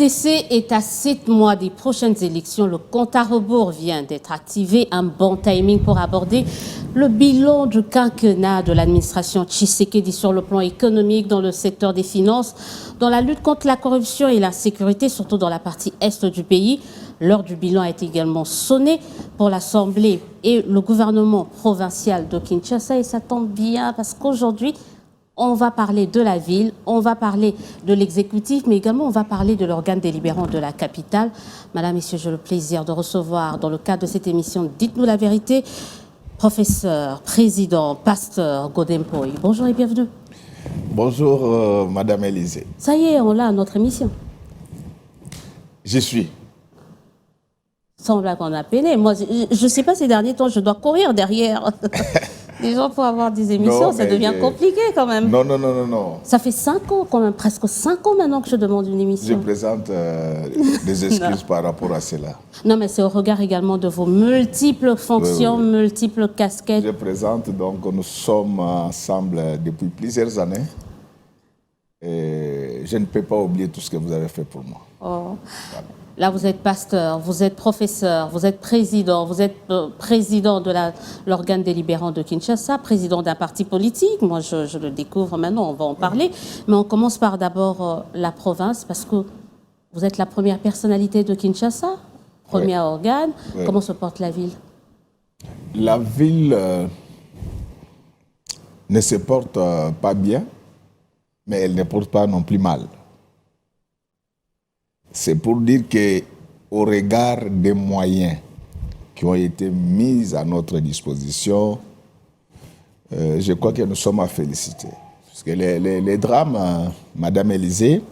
RDC est à 7 mois des prochaines élections. Le compte à rebours vient d'être activé. Un bon timing pour aborder le bilan du quinquennat de l'administration Tshisekedi sur le plan économique, dans le secteur des finances, dans la lutte contre la corruption et la sécurité, surtout dans la partie est du pays. L'heure du bilan a été également sonnée pour l'Assemblée et le gouvernement provincial de Kinshasa. Et ça tombe bien parce qu'aujourd'hui, on va parler de la ville, on va parler de l'exécutif, mais également on va parler de l'organe délibérant de la capitale. Madame, Messieurs, j'ai le plaisir de recevoir dans le cadre de cette émission Dites-nous la vérité, professeur, président, pasteur Godem Poy. Bonjour et bienvenue. Bonjour Madame Élisée. Ça y est, on l'a à notre émission. J'y suis. Sans blague, on a peiné. Moi, je ne sais pas, ces derniers temps, je dois courir derrière. Les gens, pour avoir des émissions, non, ça devient compliqué quand même. Non. Ça fait 5 ans quand même, presque 5 ans maintenant que je demande une émission. Je présente des excuses par rapport à cela. Non, mais c'est au regard également de vos multiples fonctions, oui. Multiples casquettes. Je présente, donc nous sommes ensemble depuis plusieurs années. Et je ne peux pas oublier tout ce que vous avez fait pour moi. Oh. Voilà. Là, vous êtes pasteur, vous êtes professeur, vous êtes président de l'organe délibérant de Kinshasa, président d'un parti politique. Moi, je le découvre maintenant, on va en parler. Mais on commence par d'abord la province, parce que vous êtes la première personnalité de Kinshasa, premier organe. Oui. Comment se porte la ville? La ville ne se porte pas bien, mais elle ne porte pas non plus mal. C'est pour dire qu'au regard des moyens qui ont été mis à notre disposition, je crois que nous sommes à féliciter. Parce que les drames, Madame Élisée,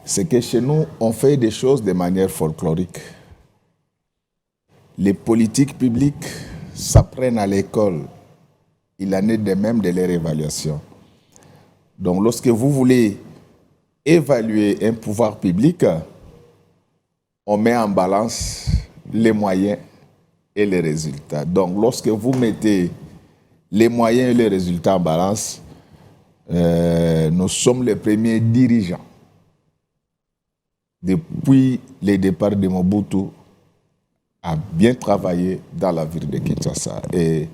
c'est que chez nous, on fait des choses de manière folklorique. Les politiques publiques s'apprennent à l'école. Il en est de même de leur évaluation. Donc, lorsque vous voulez évaluer un pouvoir public, on met en balance les moyens et les résultats. Donc, lorsque vous mettez les moyens et les résultats en balance, nous sommes les premiers dirigeants depuis le départ de Mobutu à bien travailler dans la ville de Kinshasa. Et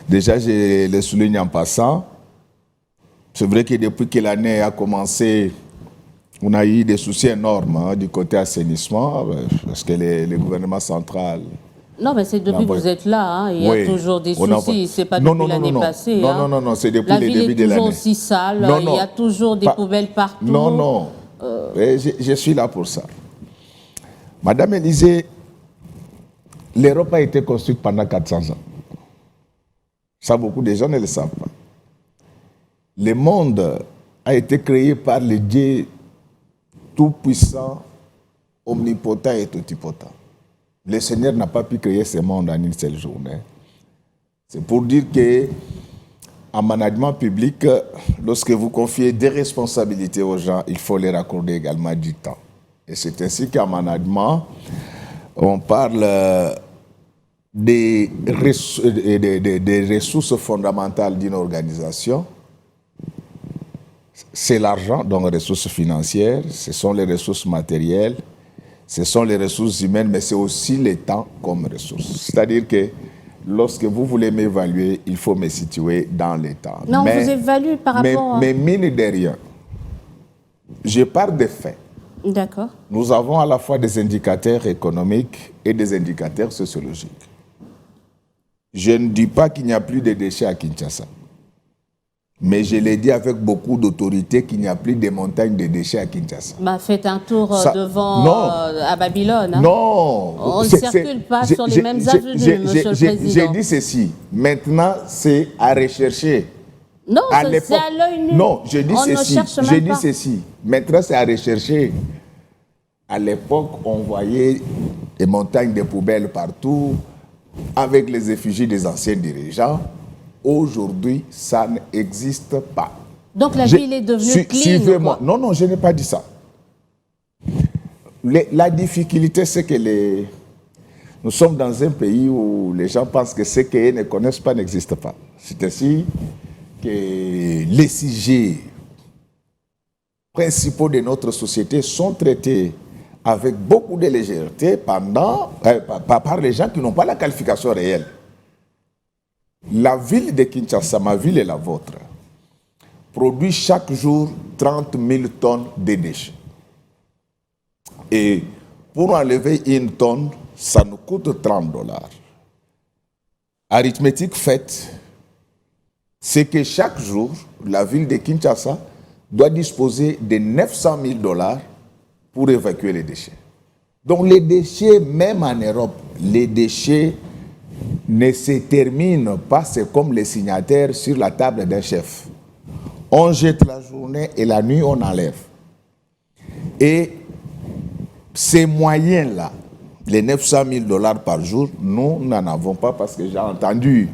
déjà, je le souligne en passant, c'est vrai que depuis que l'année a commencé, on a eu des soucis énormes du côté assainissement, parce que le gouvernement central... Non, mais c'est depuis que vous êtes là, il y a toujours des soucis, c'est pas depuis l'année passée. Non, c'est depuis le début de l'année. La ville est toujours aussi sale, il y a toujours des poubelles partout. Non. Je suis là pour ça. Madame Élisée, l'Europe a été construite pendant 400 ans. Ça, beaucoup de gens ne le savent pas. Le monde a été créé par le Dieu tout-puissant, omnipotent et totipotent. Le Seigneur n'a pas pu créer ce monde en une seule journée. C'est pour dire qu'en management public, lorsque vous confiez des responsabilités aux gens, il faut leur accorder également du temps. Et c'est ainsi qu'en management, on parle des ressources fondamentales d'une organisation. C'est l'argent, donc les ressources financières, ce sont les ressources matérielles, ce sont les ressources humaines, mais c'est aussi le temps comme ressource. C'est-à-dire que lorsque vous voulez m'évaluer, il faut me situer dans le temps. Non, on vous évalue par rapport à... Mais mine de rien, je pars des faits. D'accord. Nous avons à la fois des indicateurs économiques et des indicateurs sociologiques. Je ne dis pas qu'il n'y a plus de déchets à Kinshasa. Mais je l'ai dit avec beaucoup d'autorité qu'il n'y a plus de montagnes de déchets à Kinshasa. Faites un tour devant à Babylone. Hein. Non. On ne circule pas sur les mêmes avenues, Monsieur le Président. J'ai dit ceci. Maintenant, c'est à rechercher. Non, c'est à l'œil nu. Non, je dis ceci. Maintenant, c'est à rechercher. À l'époque, on voyait des montagnes de poubelles partout, avec les effigies des anciens dirigeants. Aujourd'hui, ça n'existe pas. Donc la ville est devenue clean. Suivez-moi. Non, je n'ai pas dit ça. La difficulté, c'est que nous sommes dans un pays où les gens pensent que ce qu'ils ne connaissent pas n'existe pas. C'est ainsi que les CIG principaux de notre société sont traités avec beaucoup de légèreté par les gens qui n'ont pas la qualification réelle. La ville de Kinshasa, ma ville et la vôtre, produit chaque jour 30 000 tonnes de déchets. Et pour enlever une tonne, ça nous coûte $30. Arithmétique faite, c'est que chaque jour, la ville de Kinshasa doit disposer de $900 000 pour évacuer les déchets. Donc les déchets, même en Europe, les déchets ne se terminent pas, c'est comme les signataires sur la table d'un chef. On jette la journée et la nuit, on enlève. Et ces moyens-là, les $900 000 par jour, nous n'en avons pas parce que j'ai entendu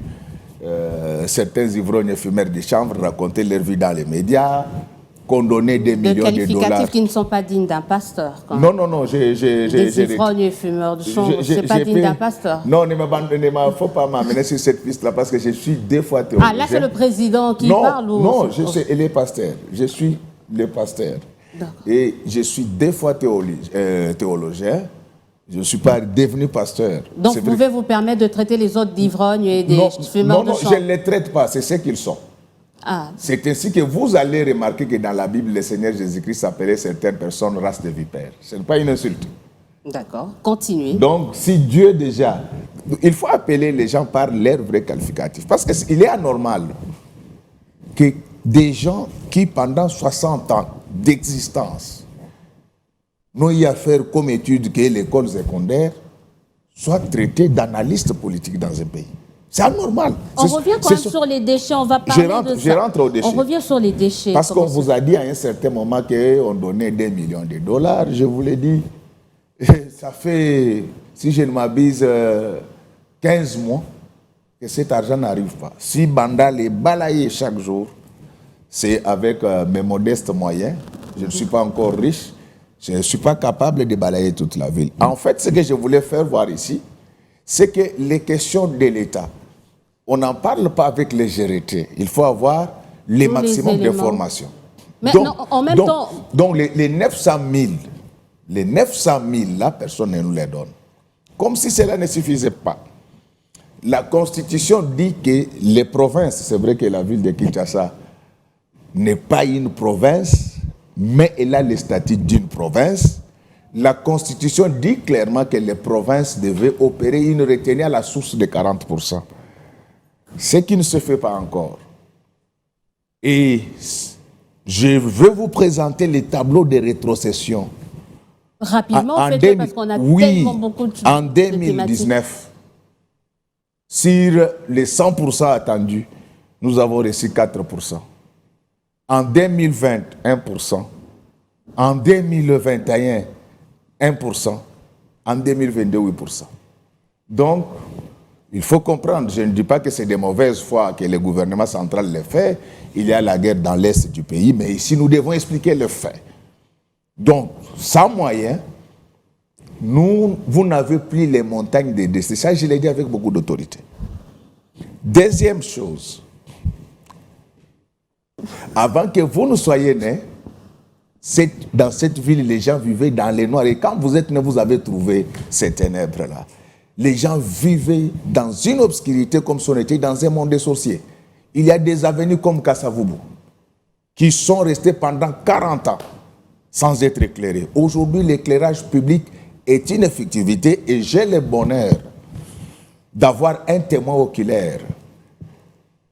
certains ivrognes éphémères des chambres raconter leur vie dans les médias, condamner des millions de dollars. Des qualificatifs qui ne sont pas dignes d'un pasteur. Non, des ivrognes et fumeurs de chambre, ce n'est pas digne d'un pasteur. Non, il ne faut pas m'amener sur cette piste-là parce que je suis deux fois théologien. Ah, là c'est le président qui parle ou... Non, je suis les pasteurs. Je suis le pasteur. Et je suis deux fois théologien. Je ne suis pas devenu pasteur. Donc vous pouvez vous permettre de traiter les autres d'ivrognes et des fumeurs de chambre? Non, je ne les traite pas, c'est ce qu'ils sont. Ah. C'est ainsi que vous allez remarquer que dans la Bible, le Seigneur Jésus-Christ appelait certaines personnes race de vipères. Ce n'est pas une insulte. D'accord, continuez. Donc, si Dieu déjà... Il faut appeler les gens par leur vrai qualificatif. Parce qu'il est anormal que des gens qui, pendant 60 ans d'existence, n'ont eu à faire comme étude que l'école secondaire soient traités d'analystes politiques dans un pays. C'est anormal. On revient quand même sur les déchets, on va parler de ça. Je rentre aux déchets. On revient sur les déchets. Parce qu'on vous a dit à un certain moment qu'on donnait des millions de dollars. Je vous l'ai dit, ça fait, si je ne m'abuse, 15 mois que cet argent n'arrive pas. Si Bandal est balayé chaque jour, c'est avec mes modestes moyens. Je ne suis pas encore riche. Je ne suis pas capable de balayer toute la ville. En fait, ce que je voulais faire voir ici, c'est que les questions de l'État, on n'en parle pas avec légèreté. Il faut avoir le maximum d'informations. Mais donc, non, en même temps... Donc les 900 000, là, personne ne nous les donne. Comme si cela ne suffisait pas. La Constitution dit que les provinces, c'est vrai que la ville de Kinshasa n'est pas une province, mais elle a le statut d'une province. La Constitution dit clairement que les provinces devaient opérer une retenue à la source de 40%. Ce qui ne se fait pas encore. Et je veux vous présenter les tableaux de rétrocession. Rapidement, faites-le parce qu'on a tellement beaucoup de choses. En 2019, sur les 100% attendus, nous avons reçu 4%. En 2020, 1%. En 2021, 1%. En 2022, 8%. Donc, il faut comprendre, je ne dis pas que c'est de mauvaise foi que le gouvernement central le fait. Il y a la guerre dans l'est du pays, mais ici, nous devons expliquer le fait. Donc, sans moyens, vous n'avez plus les montagnes de décès. Ça, je l'ai dit avec beaucoup d'autorité. Deuxième chose, avant que vous ne soyez nés, dans cette ville, les gens vivaient dans les noirs. Et quand vous êtes nés, vous avez trouvé ces ténèbres-là. Les gens vivaient dans une obscurité comme si on était dans un monde de sorciers. Il y a des avenues comme Kassavubu qui sont restées pendant 40 ans sans être éclairées. Aujourd'hui, l'éclairage public est une effectivité et j'ai le bonheur d'avoir un témoin oculaire.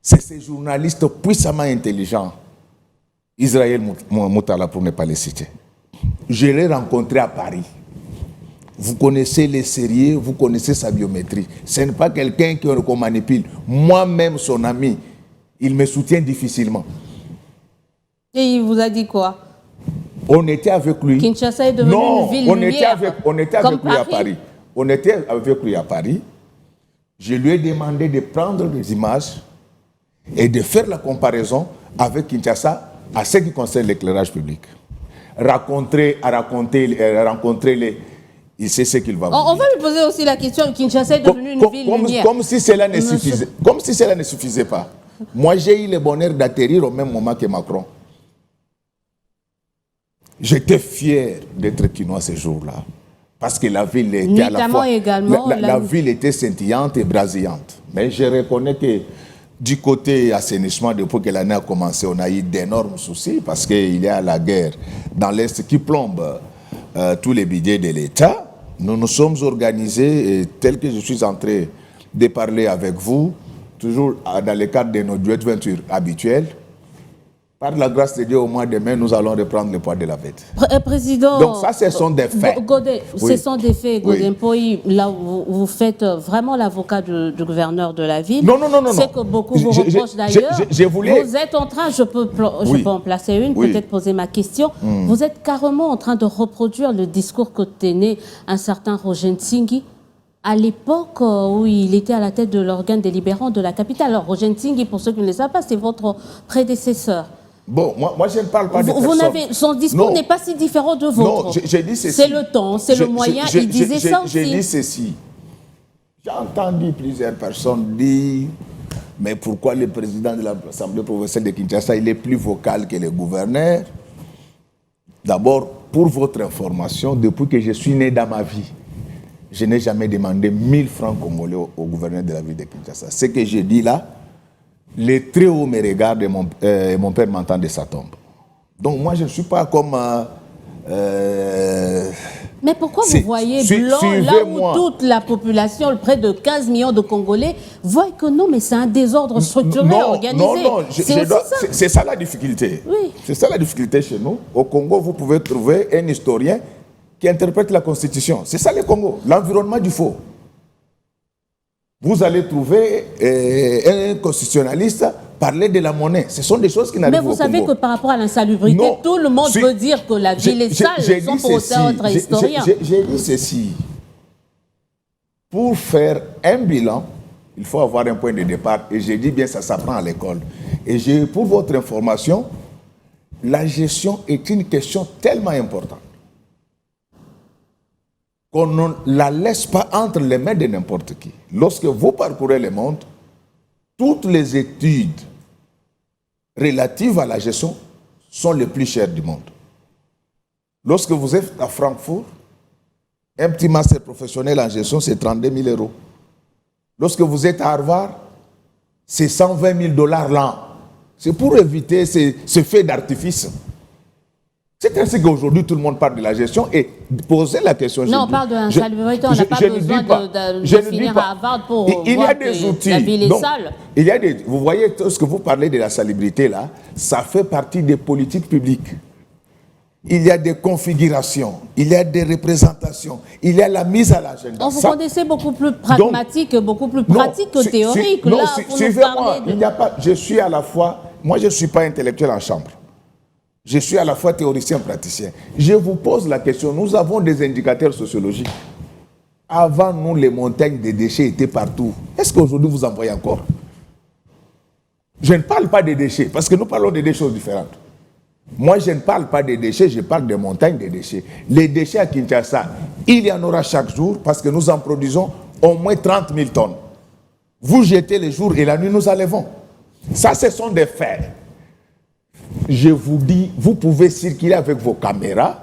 C'est ces journalistes puissamment intelligents, Israël Moutala pour ne pas les citer. Je l'ai rencontré à Paris. Vous connaissez les sérieux, vous connaissez sa biométrie. Ce n'est pas quelqu'un qu'on manipule. Moi-même, son ami, il me soutient difficilement. Et il vous a dit quoi? On était avec lui. Kinshasa est devenue une ville lumière. On était avec lui à Paris. On était avec lui à Paris. Je lui ai demandé de prendre des images et de faire la comparaison avec Kinshasa à ce qui concerne l'éclairage public. Rencontrer les... Il sait ce qu'il va vous dire. On va lui poser aussi la question, Kinshasa est devenue une ville lumière. Comme si cela ne suffisait pas. Moi, j'ai eu le bonheur d'atterrir au même moment que Macron. J'étais fier d'être quinois ce jour-là. Parce que la ville était à la fois... La ville était scintillante et brasillante. Mais je reconnais que du côté assainissement, depuis que l'année a commencé, on a eu d'énormes soucis parce qu'il y a la guerre dans l'Est qui plombe tous les budgets de l'État. Nous nous sommes organisés, et tel que je suis en train de parler avec vous, toujours dans le cadre de nos adventures habituelles. Par la grâce de Dieu, au mois de mai, nous allons reprendre le poids de la bête. Président, donc ça, ce sont des faits. Ce sont des faits, Godin Poyi. Là, vous faites vraiment l'avocat du gouverneur de la ville. Non. C'est que beaucoup vous reprochent d'ailleurs. Vous êtes en train, je peux en placer une, peut-être poser ma question. Vous êtes carrément en train de reproduire le discours que tenait un certain Roger Ntsingui à l'époque où il était à la tête de l'organe délibérant de la capitale. Alors, Roger Ntsingui, pour ceux qui ne le savent pas, c'est votre prédécesseur. Bon, moi je ne parle pas de personne. Son discours n'est pas si différent de votre. Non, j'ai dit ceci. C'est le temps, c'est le moyen, il disait ça aussi. J'ai dit ceci. J'ai entendu plusieurs personnes dire, mais pourquoi le président de l'Assemblée provinciale de Kinshasa, il est plus vocal que le gouverneur? D'abord, pour votre information, depuis que je suis né dans ma vie, je n'ai jamais demandé 1000 francs congolais au gouverneur de la ville de Kinshasa. Ce que j'ai dit là, les très hauts me regardent et mon père m'entend de sa tombe. Donc moi, je ne suis pas comme... mais pourquoi vous voyez blanc là où toute la population, près de 15 millions de Congolais, voient que non, mais c'est un désordre structuré, organisé. Non, c'est ça la difficulté. Oui. C'est ça la difficulté chez nous. Au Congo, vous pouvez trouver un historien qui interprète la Constitution. C'est ça le Congo, l'environnement du faux. Vous allez trouver un constitutionnaliste parler de la monnaie. Ce sont des choses qui n'arrivent pas au Congo. Mais vous savez que par rapport à l'insalubrité, tout le monde peut dire que la ville est sale, sans pour autant être historien. J'ai dit ceci. Pour faire un bilan, il faut avoir un point de départ. Et j'ai dit bien, ça s'apprend à l'école. Et pour votre information, la gestion est une question tellement importante qu'on ne la laisse pas entre les mains de n'importe qui. Lorsque vous parcourez le monde, toutes les études relatives à la gestion sont les plus chères du monde. Lorsque vous êtes à Francfort, un petit master professionnel en gestion, c'est 32 000 euros. Lorsque vous êtes à Harvard, c'est 120 000 $ l'an. C'est pour éviter ce fait d'artifice. C'est ainsi qu'aujourd'hui, tout le monde parle de la gestion et poser la question... Non, on parle de l'insalubrité, on n'a pas besoin de finir à Harvard pour voir que la ville est sale. Vous voyez, ce que vous parlez de la salubrité, là, ça fait partie des politiques publiques. Il y a des configurations, il y a des représentations, il y a la mise à l'agenda. On vous connaissez beaucoup plus pragmatique, beaucoup plus pratique que théorique. Là, suivez-moi, il n'y a pas... Je suis à la fois... Moi, je ne suis pas intellectuel en chambre. Je suis à la fois théoricien et praticien. Je vous pose la question. Nous avons des indicateurs sociologiques. Avant nous, les montagnes de déchets étaient partout. Est-ce qu'aujourd'hui, vous en voyez encore? Je ne parle pas des déchets, parce que nous parlons de deux choses différentes. Moi, je ne parle pas des déchets, je parle des montagnes de déchets. Les déchets à Kinshasa, il y en aura chaque jour, parce que nous en produisons au moins 30 000 tonnes. Vous jetez les jours et la nuit, nous enlevons. Ça, ce sont des faits. Je vous dis, vous pouvez circuler avec vos caméras.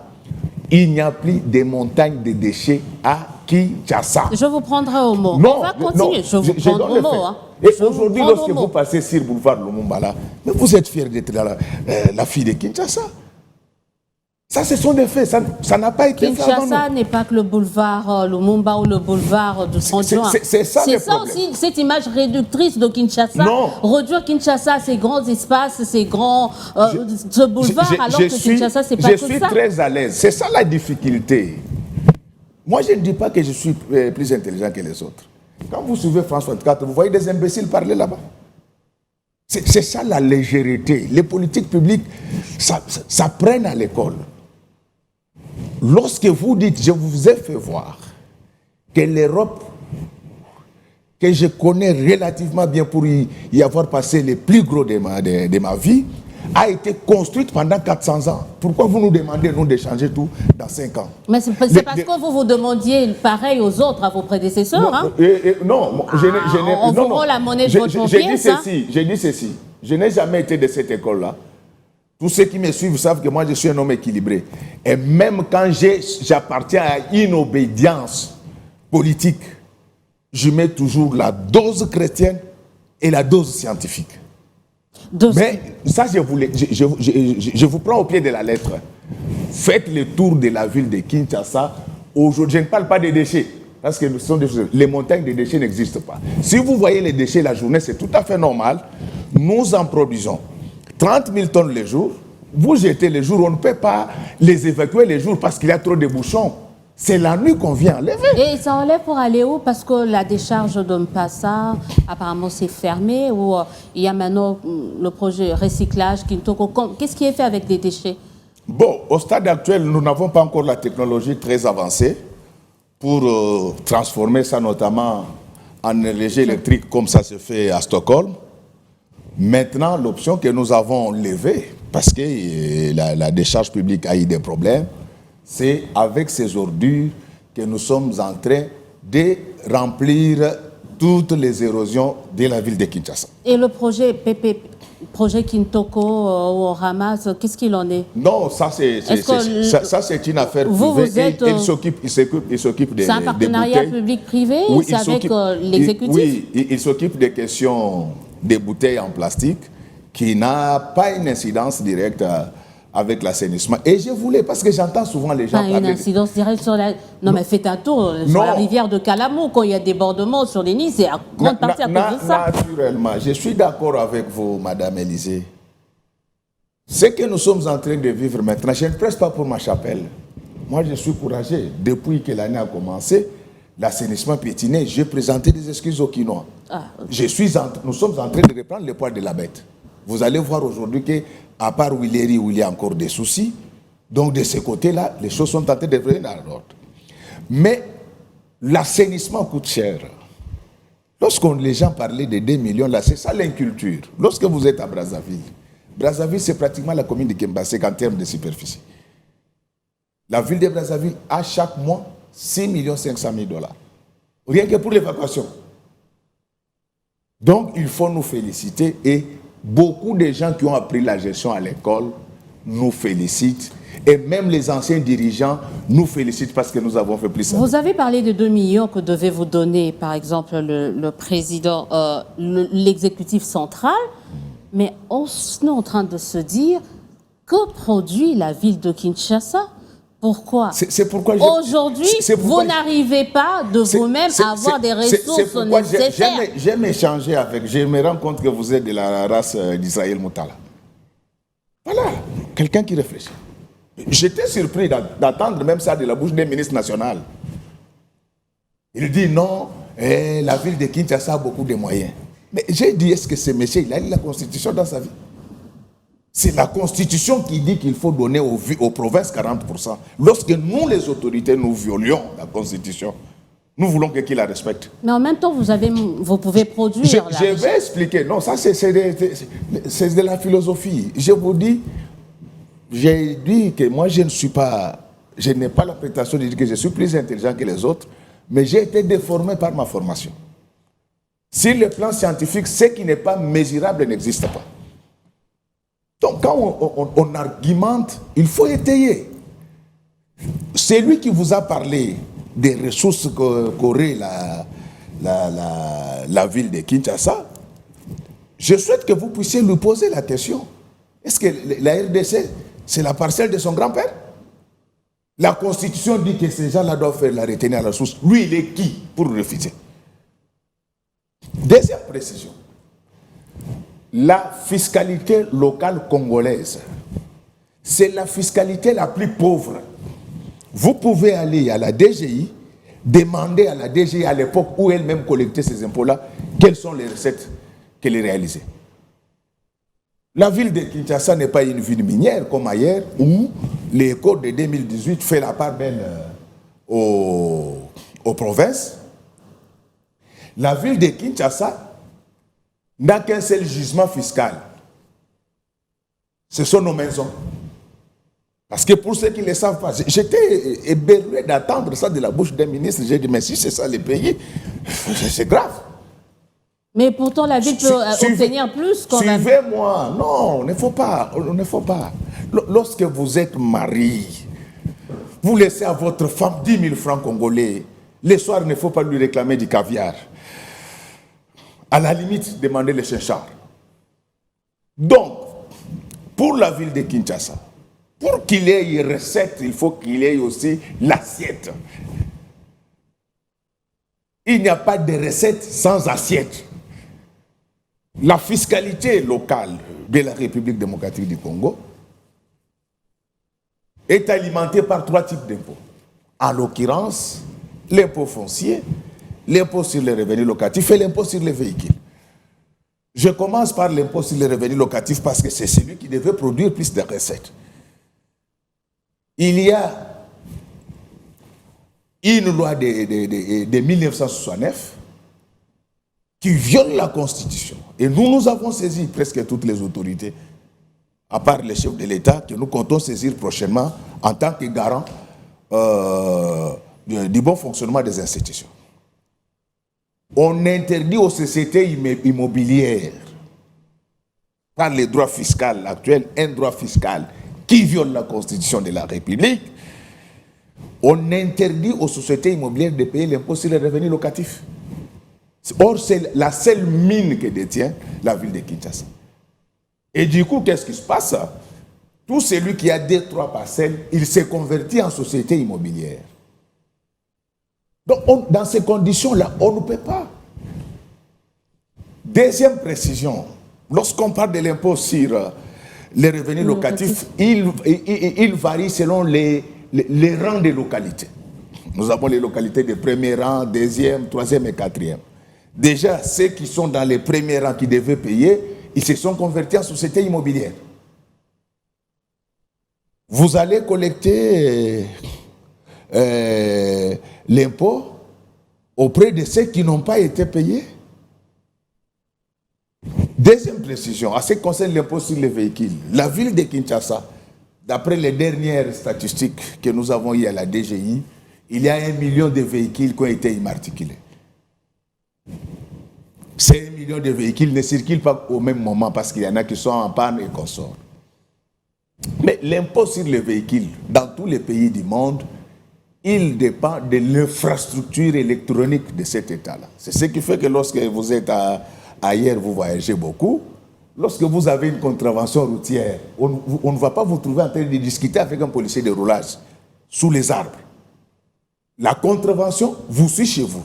Il n'y a plus de montagnes de déchets à Kinshasa. Je vous prendrai au mot. Non, on va continuer. Je vous prendrai au mot. Et aujourd'hui, lorsque vous passez sur le boulevard Lumumba, là, mais vous êtes fiers d'être la fille de Kinshasa. Ça, ce sont des faits. Ça n'a pas été fait avant nous. Kinshasa n'est pas que le boulevard Lumumba ou le boulevard de 30 juin. C'est ça aussi, cette image réductrice de Kinshasa. Non. Réduire Kinshasa à ces grands espaces, ces grands... ce boulevard, alors que Kinshasa, c'est pas que ça. Je suis très à l'aise. C'est ça la difficulté. Moi, je ne dis pas que je suis plus intelligent que les autres. Quand vous suivez France 24, vous voyez des imbéciles parler là-bas. C'est ça la légèreté. Les politiques publiques, ça prenne à l'école. Lorsque vous dites, je vous ai fait voir que l'Europe, que je connais relativement bien pour y avoir passé les plus gros de ma vie, a été construite pendant 400 ans. Pourquoi vous nous demandez, nous, de changer tout dans 5 ans? Mais c'est parce que vous demandiez pareil aux autres, à vos prédécesseurs. Non, on vous rend la monnaie de votre pièce. J'ai dit ceci. Je n'ai jamais été de cette école-là. Tous ceux qui me suivent savent que moi, je suis un homme équilibré. Et même quand j'appartiens à une obédience politique, je mets toujours la dose chrétienne et la dose scientifique. Mais ça, je vous prends au pied de la lettre. Faites le tour de la ville de Kinshasa. Aujourd'hui, je ne parle pas des déchets, parce que les montagnes de déchets n'existent pas. Si vous voyez les déchets la journée, c'est tout à fait normal. Nous en produisons 30 000 tonnes le jour. Vous jetez les jours, on ne peut pas les évacuer les jours parce qu'il y a trop de bouchons. C'est la nuit qu'on vient enlever. Et ça enlève pour aller où? Parce que la décharge de Mpassa, apparemment, c'est fermé. Ou il y a maintenant le projet recyclage Kintoko. Qu'est-ce qui est fait avec les déchets? Bon, au stade actuel, nous n'avons pas encore la technologie très avancée pour transformer ça notamment en énergie électrique comme ça se fait à Stockholm. Maintenant, l'option que nous avons levée, parce que la décharge publique a eu des problèmes, c'est avec ces ordures que nous sommes en train de remplir toutes les érosions de la ville de Kinshasa. Et le projet projet Kintoko au Hamas, qu'est-ce qu'il en est? Non, ça c'est une affaire privée. Il s'occupe des. C'est un partenariat public-privé? Oui, c'est avec l'exécutif? Oui, il s'occupe des questions des bouteilles en plastique qui n'a pas une incidence directe avec l'assainissement. Et je voulais, parce que j'entends souvent les gens parler... Une incidence directe sur la... Non, mais faites un tour sur la rivière de Calamou, quand il y a débordement sur les nids, c'est à grande partie à cause de ça. Naturellement, je suis d'accord avec vous, Madame Élysée. Ce que nous sommes en train de vivre maintenant, je ne presse pas pour ma chapelle. Moi, je suis courageux. Depuis que l'année a commencé, l'assainissement piétinait, j'ai présenté des excuses aux Quinois. Nous sommes en train de reprendre le poids de la bête. Vous allez voir aujourd'hui qu'à part Willery, où il y a encore des soucis, donc de ce côté-là, les choses sont en train de revenir dans l'ordre. Mais l'assainissement coûte cher. Lorsque les gens parlaient de 2 millions, là, c'est ça l'inculture. Lorsque vous êtes à Brazzaville, c'est pratiquement la commune de Kembassek en termes de superficie. La ville de Brazzaville a chaque mois 6 500 000 $. Rien que pour l'évacuation. Donc, il faut nous féliciter et beaucoup de gens qui ont appris la gestion à l'école nous félicitent. Et même les anciens dirigeants nous félicitent parce que nous avons fait plus ça. Vous avez parlé de 2 millions que devait vous donner, par exemple, le président, l'exécutif central. Mais on est en train de se dire, que produit la ville de Kinshasa? Pourquoi? C'est pourquoi aujourd'hui, vous n'arrivez pas de vous-même à avoir des ressources nécessaires. J'aime échanger avec, je me rends compte que vous êtes de la race d'Israël Moutala. Voilà, quelqu'un qui réfléchit. J'étais surpris d'attendre même ça de la bouche des ministres nationaux. Il dit non, la ville de Kinshasa a beaucoup de moyens. Mais j'ai dit, est-ce que ce monsieur, il a lu la Constitution dans sa vie? C'est la Constitution qui dit qu'il faut donner aux provinces 40%. Lorsque nous, les autorités, nous violions la Constitution, nous voulons qu'ils la respectent. Mais en même temps, vous pouvez produire... Je vais expliquer. Non, ça, c'est de la philosophie. Je vous dis, j'ai dit que moi, je n'ai pas la prétention de dire que je suis plus intelligent que les autres, mais j'ai été déformé par ma formation. Sur le plan scientifique, ce qui n'est pas mesurable n'existe pas. Donc, quand on argumente, il faut étayer. C'est lui qui vous a parlé des ressources qu'aurait la ville de Kinshasa. Je souhaite que vous puissiez lui poser la question. Est-ce que la RDC, c'est la parcelle de son grand-père? La Constitution dit que ces gens-là doivent faire la retenue à la source. Lui, il est qui pour refuser? Deuxième précision. La fiscalité locale congolaise, c'est la fiscalité la plus pauvre. Vous pouvez aller à la DGI, demander à la DGI à l'époque où elle-même collectait ces impôts-là, quelles sont les recettes qu'elle a réalisées. La ville de Kinshasa n'est pas une ville minière comme ailleurs, où l'écho de 2018 fait la part belle aux provinces. La ville de Kinshasa n'a qu'un seul jugement fiscal. Ce sont nos maisons. Parce que pour ceux qui ne le savent pas, j'étais éberlué d'attendre ça de la bouche d'un ministre. J'ai dit, mais si c'est ça le pays, c'est grave. Mais pourtant, la ville peut obtenir plus quand même. Suivez-moi. Non, il ne faut pas. Lorsque vous êtes marié, vous laissez à votre femme 10 000 francs congolais. Les soirs, il ne faut pas lui réclamer du caviar. À la limite, demandez le chinchard. Donc, pour la ville de Kinshasa, pour qu'il y ait une recette, il faut qu'il y ait aussi l'assiette. Il n'y a pas de recette sans assiette. La fiscalité locale de la République démocratique du Congo est alimentée par 3 types d'impôts. En l'occurrence, l'impôt foncier, l'impôt sur les revenus locatifs et l'impôt sur les véhicules. Je commence par l'impôt sur les revenus locatifs parce que c'est celui qui devait produire plus de recettes. Il y a une loi de 1969 qui viole la Constitution. Et nous avons saisi presque toutes les autorités, à part les chefs de l'État, que nous comptons saisir prochainement en tant que garant du bon fonctionnement des institutions. On interdit aux sociétés immobilières, par les droits fiscaux actuels, un droit fiscal qui viole la Constitution de la République, on interdit aux sociétés immobilières de payer l'impôt sur les revenus locatifs. Or, c'est la seule mine que détient la ville de Kinshasa. Et du coup, qu'est-ce qui se passe? Tout celui qui a 2-3 parcelles, il s'est converti en société immobilière. Donc, dans ces conditions-là, on ne peut pas. Deuxième précision, lorsqu'on parle de l'impôt sur les revenus locatifs, il varie selon les rangs des localités. Nous avons les localités de premier rang, deuxième, troisième et quatrième. Déjà, ceux qui sont dans les premiers rangs qui devaient payer, ils se sont convertis en société immobilière. Vous allez collecter l'impôt auprès de ceux qui n'ont pas été payés. Deuxième précision, en ce qui concerne l'impôt sur les véhicules, la ville de Kinshasa, d'après les dernières statistiques que nous avons eues à la DGI, il y a 1 million de véhicules qui ont été immatriculés. Ces 1 million de véhicules ne circulent pas au même moment parce qu'il y en a qui sont en panne et consorts. Mais l'impôt sur les véhicules, dans tous les pays du monde, il dépend de l'infrastructure électronique de cet État-là. C'est ce qui fait que lorsque vous êtes ailleurs, vous voyagez beaucoup. Lorsque vous avez une contravention routière, on ne va pas vous trouver en train de discuter avec un policier de roulage sous les arbres. La contravention vous suit chez vous.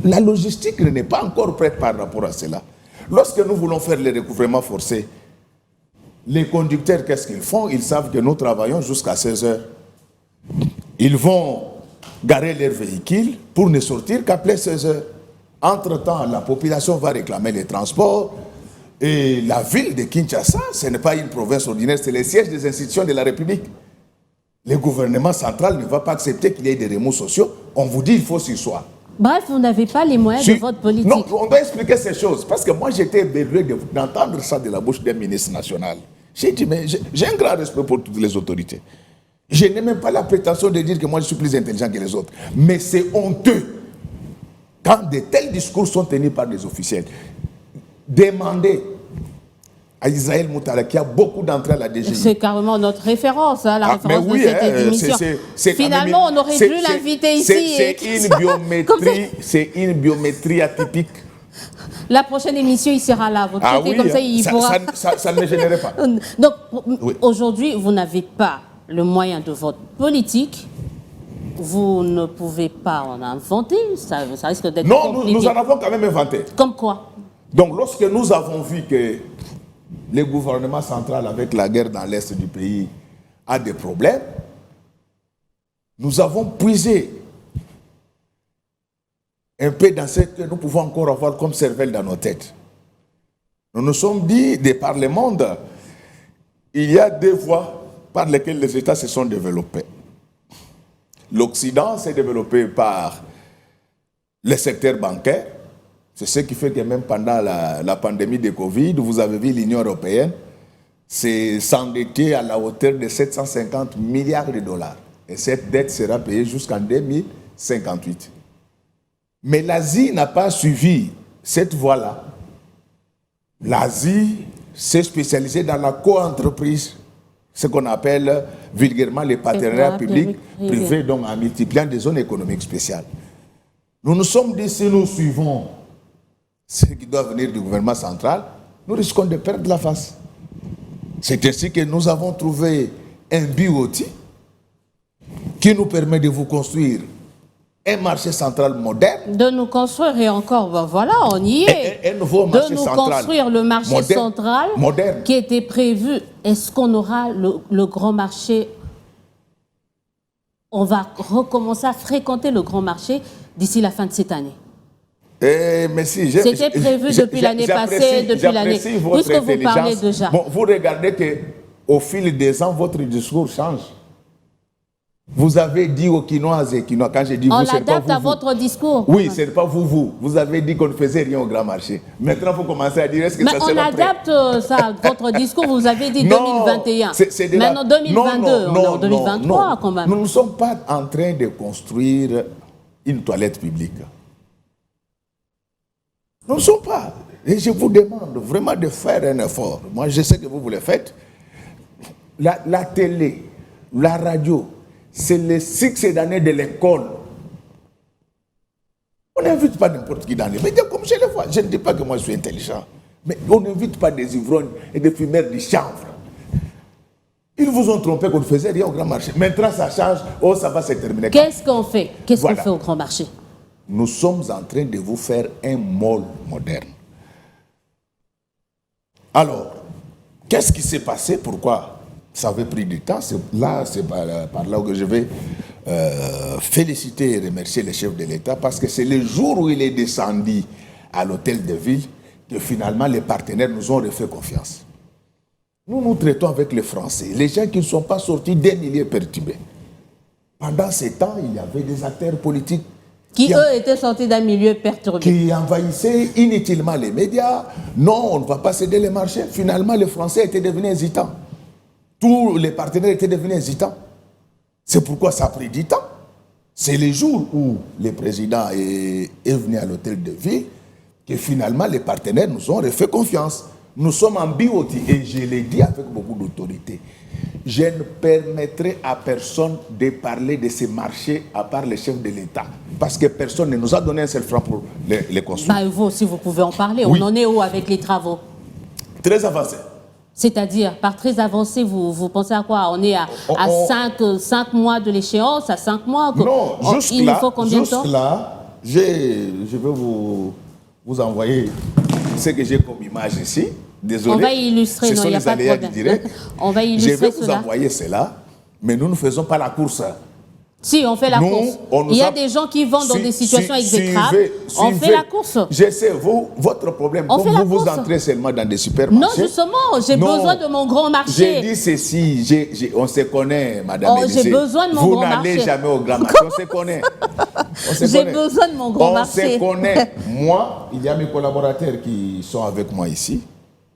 La logistique n'est pas encore prête par rapport à cela. Lorsque nous voulons faire les recouvrements forcés, les conducteurs, qu'est-ce qu'ils font? Ils savent que nous travaillons jusqu'à 16 heures. Ils vont garer leur véhicule pour ne sortir qu'après 16 heures. Entre-temps, la population va réclamer les transports. Et la ville de Kinshasa, ce n'est pas une province ordinaire, c'est le siège des institutions de la République. Le gouvernement central ne va pas accepter qu'il y ait des remous sociaux. On vous dit qu'il faut s'y soir. Bref, vous n'avez pas les moyens de votre politique. Non, on doit expliquer ces choses. Parce que moi, j'étais éberlué d'entendre ça de la bouche d'un ministre national. J'ai dit, mais j'ai un grand respect pour toutes les autorités. Je n'ai même pas la prétention de dire que moi, je suis plus intelligent que les autres. Mais c'est honteux quand de tels discours sont tenus par des officiels. Demandez à Israël Moutala, qui a beaucoup d'entrées à la DGI. C'est carrément notre référence, hein, la référence de cette émission. Finalement, on aurait dû l'inviter ici. C'est une biométrie atypique. La prochaine émission, il sera là. Vous oui, comme ça, il pourra... ça ne me gênerait pas. Donc, aujourd'hui, vous n'avez pas le moyen de votre politique. Vous ne pouvez pas en inventer. Ça risque d'être compliqué. Non, nous en avons quand même inventé. Comme quoi? Donc, lorsque nous avons vu que le gouvernement central, avec la guerre dans l'est du pays, a des problèmes, nous avons puisé un peu dans ce que nous pouvons encore avoir comme cervelle dans nos têtes. Nous nous sommes dit, de par le monde, il y a 2 voies par lesquelles les États se sont développés. L'Occident s'est développé par le secteur bancaire. C'est ce qui fait que même pendant la pandémie de Covid, vous avez vu l'Union européenne s'endetter à la hauteur de 750 milliards de dollars. Et cette dette sera payée jusqu'en 2058. Mais l'Asie n'a pas suivi cette voie-là, l'Asie s'est spécialisée dans la co-entreprise, ce qu'on appelle vulgairement les partenariats publics-privés, donc en multipliant des zones économiques spéciales. Nous nous sommes dit, si nous suivons ce qui doit venir du gouvernement central, nous risquons de perdre la face. C'est ainsi que nous avons trouvé un BOT qui nous permet de vous construire un marché central moderne. De nous construire, et encore, ben voilà, on y est. Un nouveau marché de nous central construire le marché central moderne. Qui était prévu. Est-ce qu'on aura le grand marché? On va recommencer à fréquenter le grand marché d'ici la fin de cette année. Mais si, c'était prévu depuis l'année passée, depuis l'année. Puisque vous parlez déjà. Bon, vous regardez qu'au fil des ans, votre discours change. Vous avez dit aux Quinoises et Quinois, quand j'ai dit vous, c'est pas vous. On l'adapte à votre discours. Oui, c'est pas vous. Vous avez dit qu'on ne faisait rien au grand marché. Maintenant, vous commencez à dire, est-ce que ça sera prêt? Mais on adapte ça à votre discours. Vous avez dit 2021. Maintenant, 2022, on est en 2023 quand même. Nous ne sommes pas en train de construire une toilette publique. Nous ne sommes pas. Et je vous demande vraiment de faire un effort. Moi, je sais que vous le faites. La télé, la radio, c'est les 6 années de l'école. On n'invite pas n'importe qui dans les médias comme je le vois. Je ne dis pas que moi je suis intelligent. Mais on n'invite pas des ivrognes et des fumeurs du chanvre. Ils vous ont trompé qu'on ne faisait rien au grand marché. Maintenant ça change, ça va se terminer. Qu'est-ce qu'on fait? Qu'est-ce qu'on fait au grand marché? Nous sommes en train de vous faire un mall moderne. Alors, qu'est-ce qui s'est passé? Pourquoi ça avait pris du temps? C'est par là que je vais féliciter et remercier le chef de l'État, parce que c'est le jour où il est descendu à l'hôtel de ville que finalement les partenaires nous ont refait confiance. Nous nous traitons avec les Français, les gens qui ne sont pas sortis des milieux perturbés. Pendant ces temps, il y avait des acteurs politiques qui eux étaient sortis d'un milieu perturbé, qui envahissaient inutilement les médias. Non, on ne va pas céder les marchés. Finalement, les Français étaient devenus hésitants. Tous les partenaires étaient devenus hésitants. C'est pourquoi ça a pris du temps. C'est le jour où le président est venu à l'hôtel de ville que finalement les partenaires nous ont refait confiance. Nous sommes en BOT et je l'ai dit avec beaucoup d'autorité. Je ne permettrai à personne de parler de ces marchés à part le chef de l'État. Parce que personne ne nous a donné un seul franc pour les construire. Bah, vous aussi, vous pouvez en parler. Oui. On en est où avec les travaux? Très avancé. C'est-à-dire, par très avancé, vous pensez à quoi? On est à 5 mois de l'échéance, à 5 mois? Non, il nous faut combien de temps? Là, je vais vous envoyer ce que j'ai comme image ici. Désolé. On va illustrer, non, il n'y a pas de problème. On va illustrer cela. Je vais vous envoyer cela, mais nous ne faisons pas la course. Si, on fait la course. Il y a des gens qui vendent dans des situations exécrables. On fait la course. Je sais, votre problème, comme vous entrez seulement dans des supermarchés. Non, justement, j'ai besoin de mon grand marché. J'ai dit ceci, on se connaît, madame Élysée. J'ai besoin de mon grand marché. Vous n'allez jamais au grand marché, on se connaît. J'ai besoin de mon grand marché. On se connaît. Moi, il y a mes collaborateurs qui sont avec moi ici.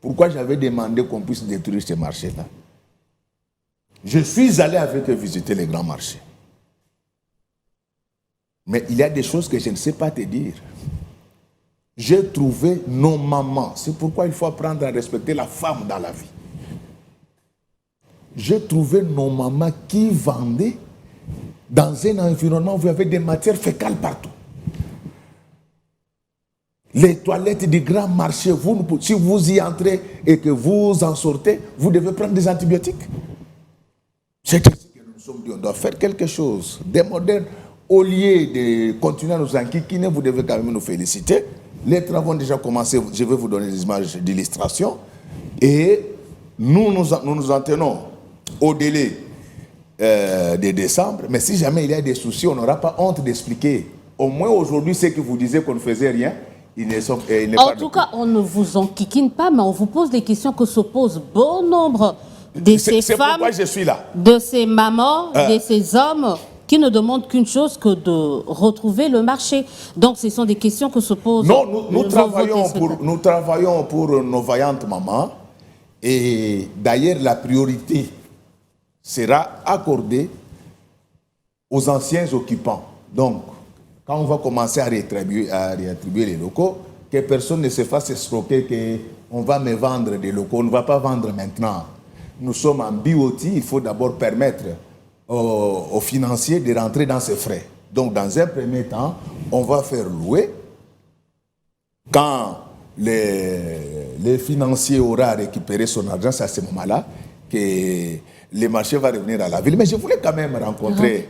Pourquoi j'avais demandé qu'on puisse détruire ces marchés-là? Je suis allé avec eux visiter les grands marchés. Mais il y a des choses que je ne sais pas te dire. J'ai trouvé nos mamans. C'est pourquoi il faut apprendre à respecter la femme dans la vie. J'ai trouvé nos mamans qui vendaient dans un environnement où il y avait des matières fécales partout. Les toilettes du grand marché, si vous y entrez et que vous en sortez, vous devez prendre des antibiotiques. C'est ainsi que nous nous sommes dit, on doit faire quelque chose de moderne. Au lieu de continuer à nous enquiquiner, vous devez quand même nous féliciter. Les travaux ont déjà commencé, je vais vous donner des images d'illustration. Et nous nous en tenons au délai de décembre. Mais si jamais il y a des soucis, on n'aura pas honte d'expliquer. Au moins aujourd'hui, ceux qui vous disaient qu'on ne faisait rien, en tout cas, on ne vous enquiquine pas, mais on vous pose des questions que se posent bon nombre de ces femmes, je suis là. De ces mamans, de ces hommes qui ne demandent qu'une chose que de retrouver le marché. Donc, ce sont des questions que se posent. Non, nous travaillons pour nos vaillantes mamans. Et d'ailleurs, la priorité sera accordée aux anciens occupants. Donc, quand on va commencer à réattribuer les locaux, que personne ne se fasse escroquer qu'on va me vendre des locaux. On ne va pas vendre maintenant. Nous sommes en BOT, il faut d'abord permettre aux financiers de rentrer dans ces frais. Donc, dans un premier temps, on va faire louer. Quand les financiers auront récupéré son argent, c'est à ce moment-là que le marché va revenir à la ville. Mais je voulais quand même rencontrer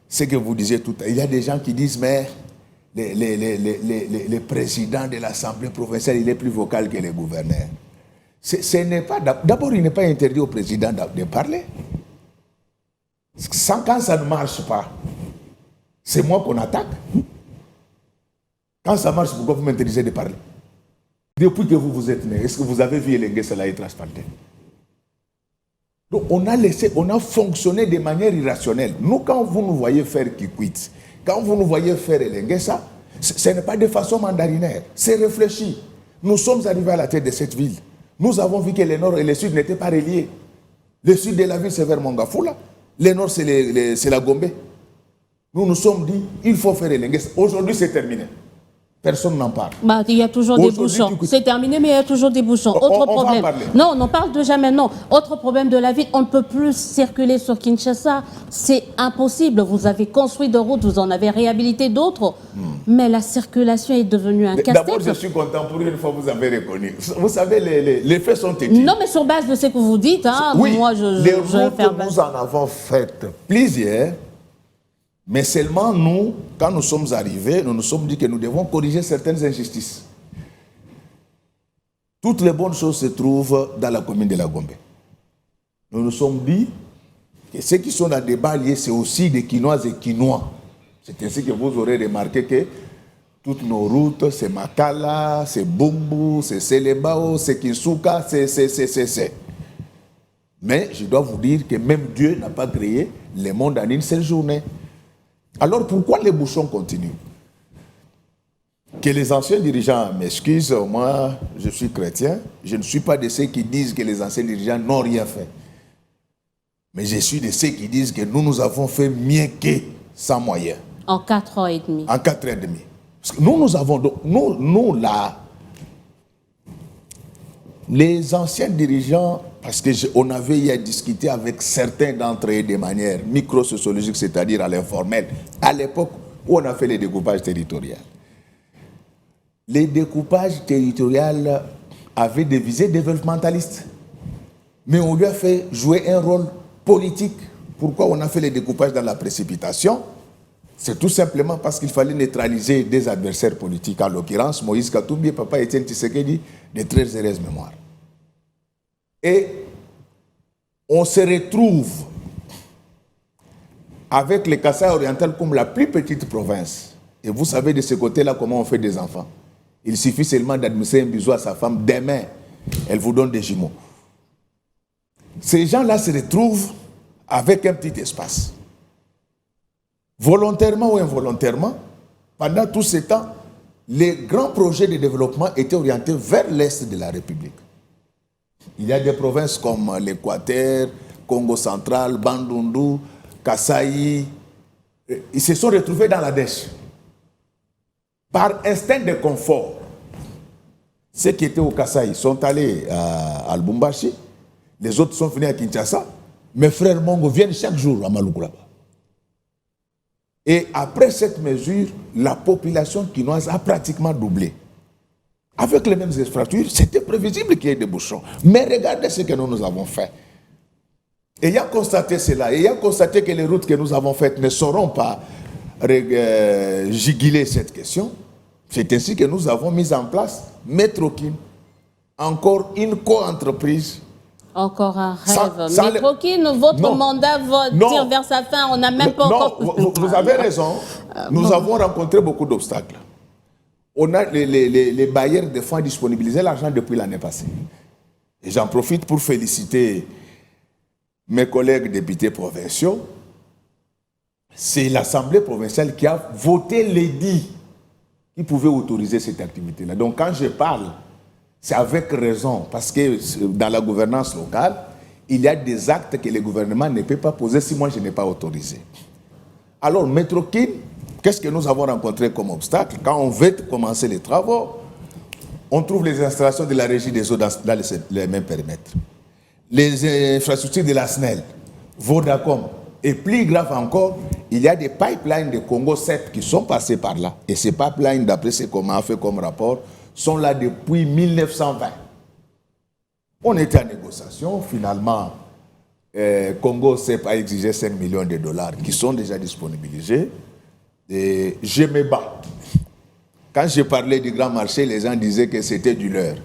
ce que vous disiez tout à l'heure. Il y a des gens qui disent, mais le président de l'Assemblée provinciale, il est plus vocal que les gouverneurs. Ce n'est pas, d'abord, il n'est pas interdit au président de parler. Quand ça ne marche pas, c'est moi qu'on attaque. Quand ça marche, pourquoi vous m'interdisez de parler? Depuis que vous êtes né, est-ce que vous avez vu Elengue Selaï transplanté? Donc on a fonctionné de manière irrationnelle. Nous, quand vous nous voyez faire Kikwit, quand vous nous voyez faire Elengue, ce n'est pas de façon mandarinaire, c'est réfléchi. Nous sommes arrivés à la tête de cette ville. Nous avons vu que le nord et le sud n'étaient pas reliés. Le sud de la ville, c'est vers Mongafula. Le nord, c'est la Gombe. Nous nous sommes dit, il faut faire Elengue. Aujourd'hui, c'est terminé. Personne n'en parle. Bah, il y a toujours des bouchons. C'est terminé, mais il y a toujours des bouchons. Autre problème. Non, on n'en parle de jamais, non. Autre problème de la ville, on ne peut plus circuler sur Kinshasa. C'est impossible. Vous avez construit de routes, vous en avez réhabilité d'autres. Mais la circulation est devenue un casse-tête. D'abord, je suis content pour une fois vous avez reconnu. Vous savez, les faits sont têtus. Non, mais sur base de ce que vous dites, hein, oui, moi, les routes, nous en avons fait plusieurs. Mais seulement nous, quand nous sommes arrivés, nous nous sommes dit que nous devons corriger certaines injustices. Toutes les bonnes choses se trouvent dans la commune de la Gombe. Nous nous sommes dit que ceux qui sont dans des banlieues, c'est aussi des Quinoises et Quinois. C'est ainsi que vous aurez remarqué que toutes nos routes, c'est Makala, c'est Bumbu, c'est Selebao, c'est Kinsuka, c'est. Mais je dois vous dire que même Dieu n'a pas créé le monde en une seule journée. Alors pourquoi les bouchons continuent? Que les anciens dirigeants m'excusent, moi je suis chrétien, je ne suis pas de ceux qui disent que les anciens dirigeants n'ont rien fait. Mais je suis de ceux qui disent que nous avons fait mieux que sans moyens. En 4 ans et demi. En 4 ans et demi. Parce que nous avons, nous là, les anciens dirigeants, parce qu'on avait eu à discuter avec certains d'entre eux de manière micro-sociologique, c'est-à-dire à l'informel, à l'époque où on a fait les découpages territoriaux. Les découpages territoriaux avaient des visées développementalistes. Mais on lui a fait jouer un rôle politique. Pourquoi on a fait les découpages dans la précipitation? C'est tout simplement parce qu'il fallait neutraliser des adversaires politiques. En l'occurrence, Moïse Katumbi et Papa Etienne Tshisekedi, de très heureuse mémoire. Et on se retrouve avec le Kasaï oriental comme la plus petite province. Et vous savez de ce côté-là comment on fait des enfants. Il suffit seulement d'administrer un bisou à sa femme. Demain, elle vous donne des jumeaux. Ces gens-là se retrouvent avec un petit espace. Volontairement ou involontairement, pendant tout ce temps, les grands projets de développement étaient orientés vers l'est de la République. Il y a des provinces comme l'Équateur, Congo central, Bandundu, Kasaï. Ils se sont retrouvés dans la dèche. Par instinct de confort, ceux qui étaient au Kasaï sont allés à Lubumbashi, les autres sont venus à Kinshasa. Mes frères Mongo viennent chaque jour à Malukulaba. Et après cette mesure, la population quinoise a pratiquement doublé. Avec les mêmes infrastructures, c'était prévisible qu'il y ait des bouchons. Mais regardez ce que nous avons fait. Ayant constaté cela, ayant constaté que les routes que nous avons faites ne sauront pas juguler cette question, c'est ainsi que nous avons mis en place Metrokin, encore une co-entreprise. Encore un rêve. Metrokin, votre mandat tire vers sa fin, on n'a même pas encore... Vous avez raison, nous avons rencontré beaucoup d'obstacles. On a les bailleurs de fonds disponibilisé l'argent depuis l'année passée. Et j'en profite pour féliciter mes collègues députés provinciaux. C'est l'Assemblée provinciale qui a voté l'édit qui pouvait autoriser cette activité-là. Donc quand je parle, c'est avec raison, parce que dans la gouvernance locale, il y a des actes que le gouvernement ne peut pas poser si moi je n'ai pas autorisé. Alors, Metrokin, qu'est-ce que nous avons rencontré comme obstacle? Quand on veut commencer les travaux, on trouve les installations de la régie des eaux dans les mêmes périmètres. Les infrastructures de la SNEL, Vodacom, et plus grave encore, il y a des pipelines de Congo 7 qui sont passés par là. Et ces pipelines, d'après ce qu'on m'a fait comme rapport, sont là depuis 1920. On était en négociation, finalement, Congo 7 a exigé 5 millions de dollars qui sont déjà disponibilisés. Et je me bats. Quand je parlais du grand marché, les gens disaient que c'était du leur.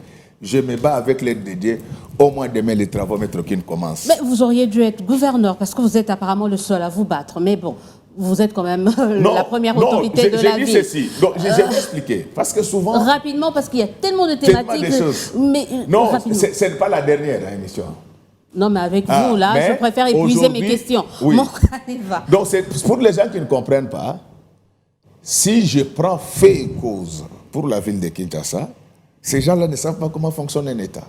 Je me bats avec l'aide de Dieu. Au moins demain, les travaux métropolitains commencent. Mais vous auriez dû être gouverneur parce que vous êtes apparemment le seul à vous battre. Mais bon, vous êtes quand même la première autorité de la ville. J'ai dit ceci. Donc, je vais expliquer. Parce que souvent... Rapidement, parce qu'il y a tellement de thématiques. Tellement de choses. Mais, non, ce n'est pas la dernière émission. Non, mais avec vous, là, je préfère épuiser mes questions. Oui. Bon, allez, va. Donc, pour les gens qui ne comprennent pas, si je prends fait et cause pour la ville de Kinshasa, ces gens-là ne savent pas comment fonctionne un État.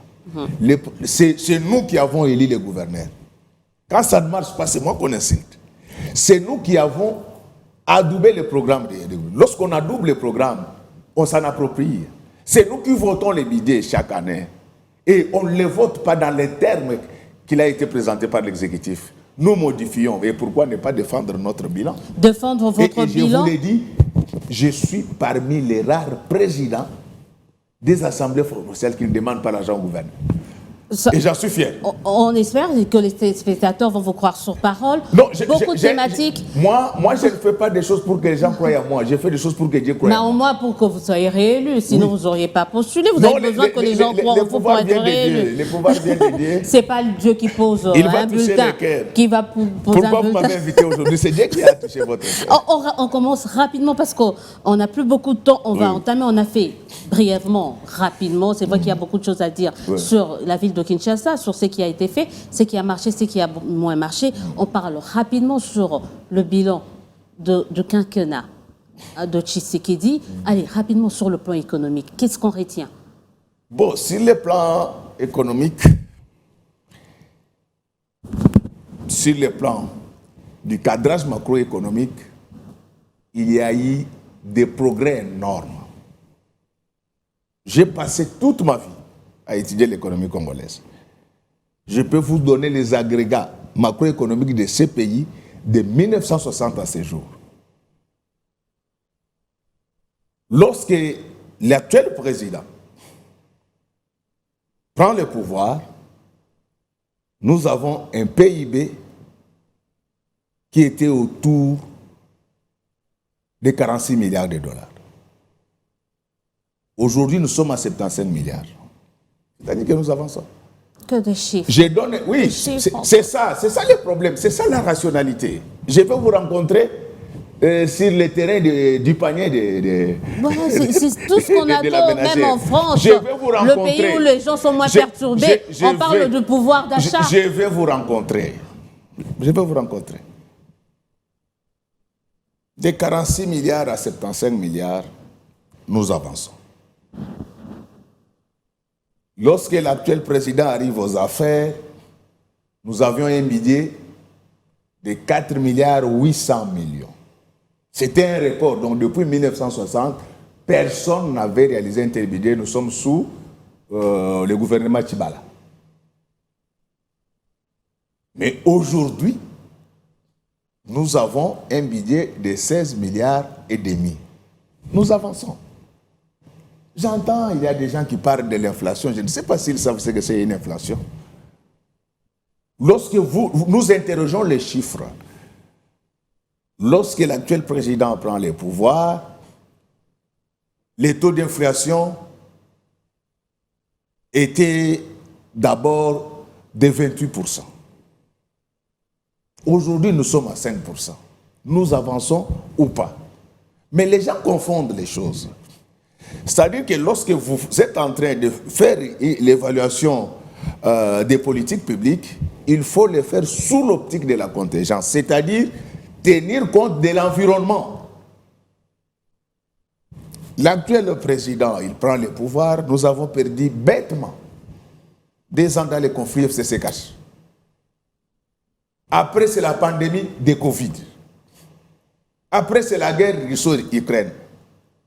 C'est nous qui avons élu les gouverneurs. Quand ça ne marche pas, c'est moi qu'on insulte. C'est nous qui avons adoubé le programme. Lorsqu'on adoube le programme, on s'en approprie. C'est nous qui votons les budgets chaque année. Et on ne les vote pas dans les termes qu'il a été présenté par l'exécutif. Nous modifions. Et pourquoi ne pas défendre notre bilan? Défendre votre bilan. Je vous l'ai dit, je suis parmi les rares présidents des assemblées provinciales qui ne demandent pas l'argent au gouvernement. Et j'en suis fier. On espère que les téléspectateurs vont vous croire sur parole. Non, beaucoup de thématiques. Moi, je ne fais pas des choses pour que les gens croient à moi. Je fais des choses pour que Dieu croie à moi. Mais au moins pour que vous soyez réélu. Sinon, vous n'auriez pas postulé. Vous avez besoin que les gens croient en vous pour être réélu. Les pouvoirs viennent de Dieu. Ce n'est pas Dieu qui pose un bulletin. Qui va poser un bulletin. Pourquoi vous m'avez invité aujourd'hui? C'est Dieu qui a touché votre cœur. On commence rapidement parce qu'on n'a plus beaucoup de temps. On va entamer. On a fait brièvement, rapidement. C'est vrai qu'il y a beaucoup de choses à dire sur la ville de Kinshasa, sur ce qui a été fait, ce qui a marché, ce qui a moins marché. On parle rapidement sur le bilan du quinquennat de Tshisekedi. Allez, rapidement sur le plan économique. Qu'est-ce qu'on retient? Bon, sur le plan économique, sur le plan du cadrage macroéconomique, il y a eu des progrès énormes. J'ai passé toute ma vie à étudier l'économie congolaise. Je peux vous donner les agrégats macroéconomiques de ces pays de 1960 à ce jour. Lorsque l'actuel président prend le pouvoir, nous avons un PIB qui était autour de 46 milliards de dollars. Aujourd'hui, nous sommes à 75 milliards. C'est-à-dire que nous avançons. Que des chiffres. Oui, c'est ça le problème, c'est ça la rationalité. Je vais vous rencontrer sur le terrain du panier voilà, c'est tout ce qu'on attend, même en France. Je vais vous rencontrer. Le pays où les gens sont moins perturbés, on parle du pouvoir d'achat. Je vais vous rencontrer. Je vais vous rencontrer. De 46 milliards à 75 milliards, nous avançons. Lorsque l'actuel président arrive aux affaires, nous avions un budget de 4 milliards 800 millions. C'était un record. Donc depuis 1960, personne n'avait réalisé un tel budget. Nous sommes sous le gouvernement Tshibala. Mais aujourd'hui, nous avons un budget de 16 milliards et demi. Nous avançons. J'entends, il y a des gens qui parlent de l'inflation. Je ne sais pas s'ils savent ce que c'est une inflation. Lorsque nous interrogeons les chiffres, lorsque l'actuel président prend le pouvoir, les taux d'inflation étaient d'abord de 28%. Aujourd'hui, nous sommes à 5%. Nous avançons ou pas. Mais les gens confondent les choses. C'est-à-dire que lorsque vous êtes en train de faire l'évaluation des politiques publiques, il faut le faire sous l'optique de la contingence, c'est-à-dire tenir compte de l'environnement. L'actuel président, il prend le pouvoir, nous avons perdu bêtement 2 ans dans les conflits FCCH. Après, c'est la pandémie de Covid. Après, c'est la guerre russo-ukraine.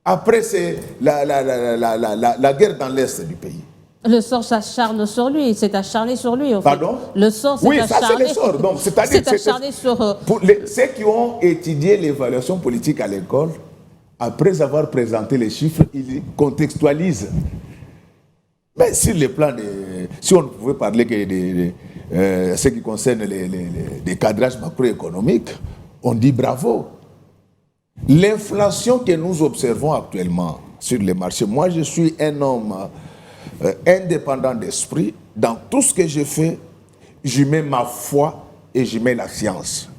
Après, c'est la guerre dans l'Est du pays. Le sort s'acharne sur lui, s'est acharné sur lui. Pardon? Le sort s'est acharné. Oui, ça c'est le sort. Donc, c'est-à-dire acharné sur... Pour ceux qui ont étudié l'évaluation politique à l'école, après avoir présenté les chiffres, ils contextualisent. Mais sur le plan si on ne pouvait parler que de ce qui concerne les cadrages macroéconomiques, on dit bravo. L'inflation que nous observons actuellement sur les marchés, moi je suis un homme indépendant d'esprit. Dans tout ce que je fais, j'y mets ma foi et j'y mets la science.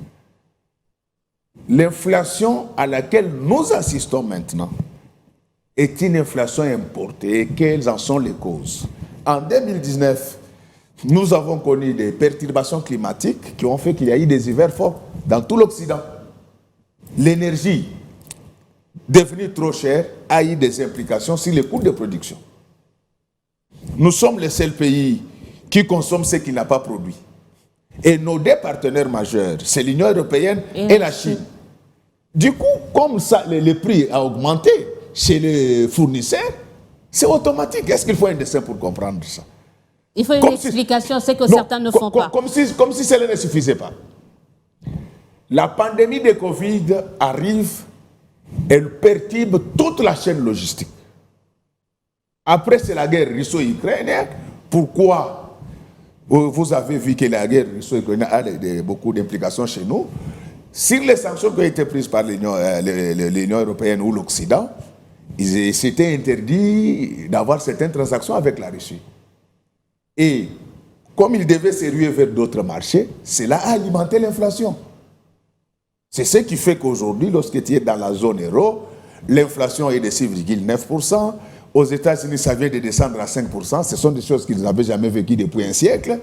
L'inflation à laquelle nous assistons maintenant est une inflation importée. Et quelles en sont les causes? En 2019, nous avons connu des perturbations climatiques qui ont fait qu'il y a eu des hivers forts dans tout l'Occident. L'énergie, devenue trop chère, a eu des implications sur les coûts de production. Nous sommes le seul pays qui consomme ce qu'il n'a pas produit. Et nos deux partenaires majeurs, c'est l'Union européenne et la Chine. Du coup, comme ça, le prix a augmenté chez les fournisseurs, c'est automatique. Est-ce qu'il faut un dessin pour comprendre ça? Il faut une explication, c'est que certains ne font pas. Comme si cela ne suffisait pas. La pandémie de Covid arrive, elle perturbe toute la chaîne logistique. Après, c'est la guerre russo-ukrainienne. Pourquoi vous avez vu que la guerre russo-ukrainienne a beaucoup d'implications chez nous? Sur les sanctions qui ont été prises par l'Union européenne ou l'Occident, il s'était interdit d'avoir certaines transactions avec la Russie. Et comme ils devaient se ruer vers d'autres marchés, cela a alimenté l'inflation. C'est ce qui fait qu'aujourd'hui, lorsque tu es dans la zone euro, l'inflation est de 6,9%. Aux États-Unis, ça vient de descendre à 5%. Ce sont des choses qu'ils n'avaient jamais vécues depuis un siècle.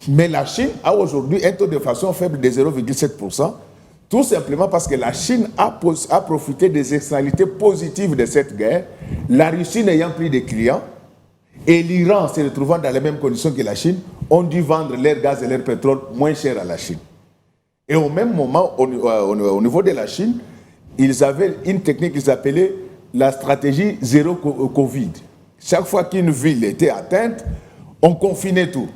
Mais la Chine a aujourd'hui un taux d'inflation faible de 0,7%, tout simplement parce que la Chine a profité des externalités positives de cette guerre, la Russie n'ayant plus de clients, et l'Iran se retrouvant dans les mêmes conditions que la Chine, ont dû vendre leur gaz et leur pétrole moins cher à la Chine. Et au même moment, au niveau de la Chine, ils avaient une technique qu'ils appelaient la stratégie zéro Covid. Chaque fois qu'une ville était atteinte, on confinait tout.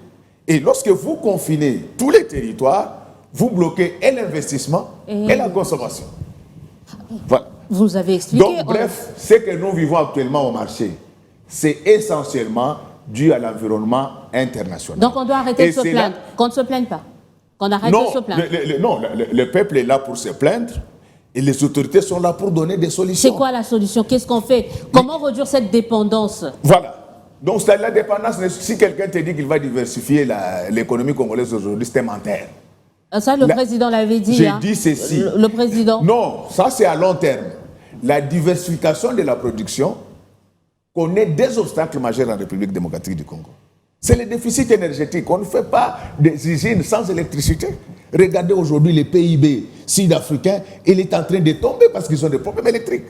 Et lorsque vous confinez tous les territoires, vous bloquez et l'investissement et la consommation. Voilà. Vous avez expliqué. Donc, bref, ce que nous vivons actuellement au marché, c'est essentiellement dû à l'environnement international. Donc, on doit arrêter de se plaindre. Qu'on ne se plaigne pas. Qu'on arrête de se plaindre. Le peuple est là pour se plaindre et les autorités sont là pour donner des solutions. C'est quoi la solution? Qu'est-ce qu'on fait? Comment réduire cette dépendance? Voilà. Donc, la dépendance, si quelqu'un te dit qu'il va diversifier l'économie congolaise aujourd'hui, c'est menteur. Ça, le président l'avait dit. J'ai dit ceci. Le président. Non, ça c'est à long terme. La diversification de la production connaît des obstacles majeurs en République démocratique du Congo. C'est le déficit énergétique. On ne fait pas des usines sans électricité. Regardez aujourd'hui le PIB sud-africain, il est en train de tomber parce qu'ils ont des problèmes électriques.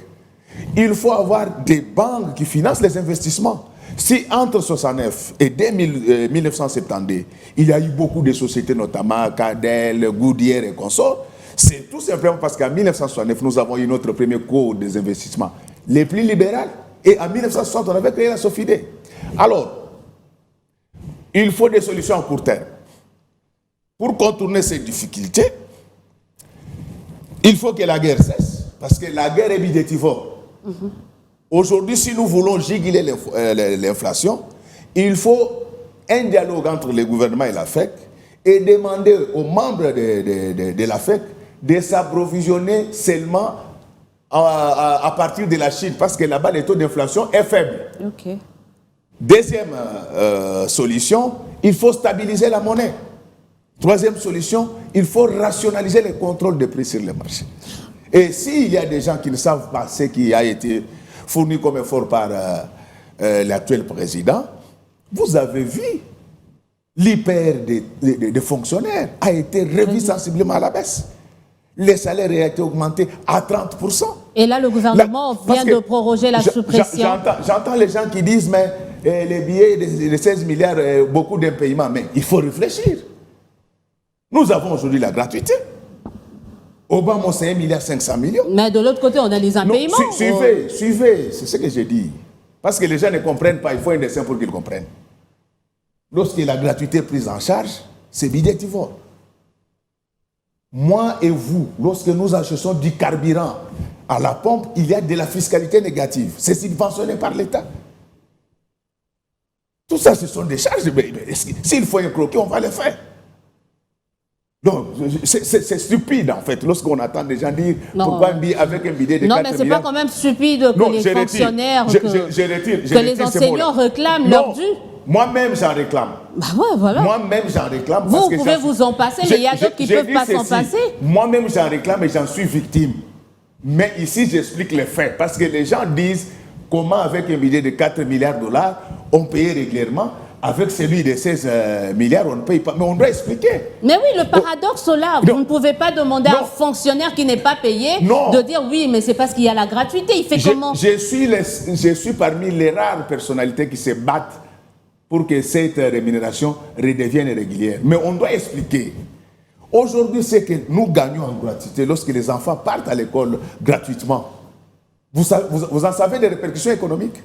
Il faut avoir des banques qui financent les investissements. Si entre 1969 et 1972, il y a eu beaucoup de sociétés, notamment Cadel, Goodyear et consorts, c'est tout simplement parce qu'en 1969, nous avons eu notre premier code des investissements les plus libéraux. Et en 1960, on avait créé la SOFIDE. Alors, il faut des solutions à court terme. Pour contourner ces difficultés, il faut que la guerre cesse, parce que la guerre est bidétivore. Aujourd'hui, si nous voulons juguler l'inflation, il faut un dialogue entre le gouvernement et la FEC et demander aux membres de la FEC de s'approvisionner seulement à partir de la Chine, parce que là-bas, le taux d'inflation est faible. Okay. Deuxième solution, il faut stabiliser la monnaie. Troisième solution, il faut rationaliser les contrôles de prix sur le marché. Et s'il y a des gens qui ne savent pas ce qui a été fourni comme effort par l'actuel président, vous avez vu, l'hyper des fonctionnaires a été revu sensiblement à la baisse. Les salaires ont été augmentés à 30%. Et là, le gouvernement vient de proroger la suppression. J'entends les gens qui disent, mais les billets de 16 milliards, beaucoup d'impayements. Mais il faut réfléchir. Nous avons aujourd'hui la gratuité. Obama, c'est 1,5 milliard. Mais de l'autre côté, on a les impayements. Suivez, c'est ce que j'ai dit. Parce que les gens ne comprennent pas, il faut un dessin pour qu'ils comprennent. Lorsque la gratuité est prise en charge, c'est bidiativore. Moi et vous, lorsque nous achetons du carburant à la pompe, il y a de la fiscalité négative. C'est subventionné par l'État. Tout ça, ce sont des charges. S'il faut un croquis, on va le faire. Donc, c'est stupide, en fait, lorsqu'on attend des gens dire pourquoi avec un billet de 4 milliards... Non, mais c'est pas quand même stupide que les fonctionnaires, que les enseignants réclament leur dû. Moi-même, j'en réclame. Bah ouais, voilà. Moi-même, j'en réclame. Vous pouvez vous en passer, mais il y a d'autres qui ne peuvent pas s'en passer. Moi-même, j'en réclame et j'en suis victime. Mais ici, j'explique les faits. Parce que les gens disent comment, avec un billet de 4 milliards de dollars, on paye régulièrement. Avec celui de 16 milliards, on ne paye pas. Mais on doit expliquer. Mais oui, le paradoxe là, vous ne pouvez pas demander à un fonctionnaire qui n'est pas payé de dire oui, mais c'est parce qu'il y a la gratuité. Il fait comment? Je suis parmi les rares personnalités qui se battent pour que cette rémunération redevienne régulière. Mais on doit expliquer. Aujourd'hui, c'est que nous gagnons en gratuité lorsque les enfants partent à l'école gratuitement. Vous en savez des répercussions économiques?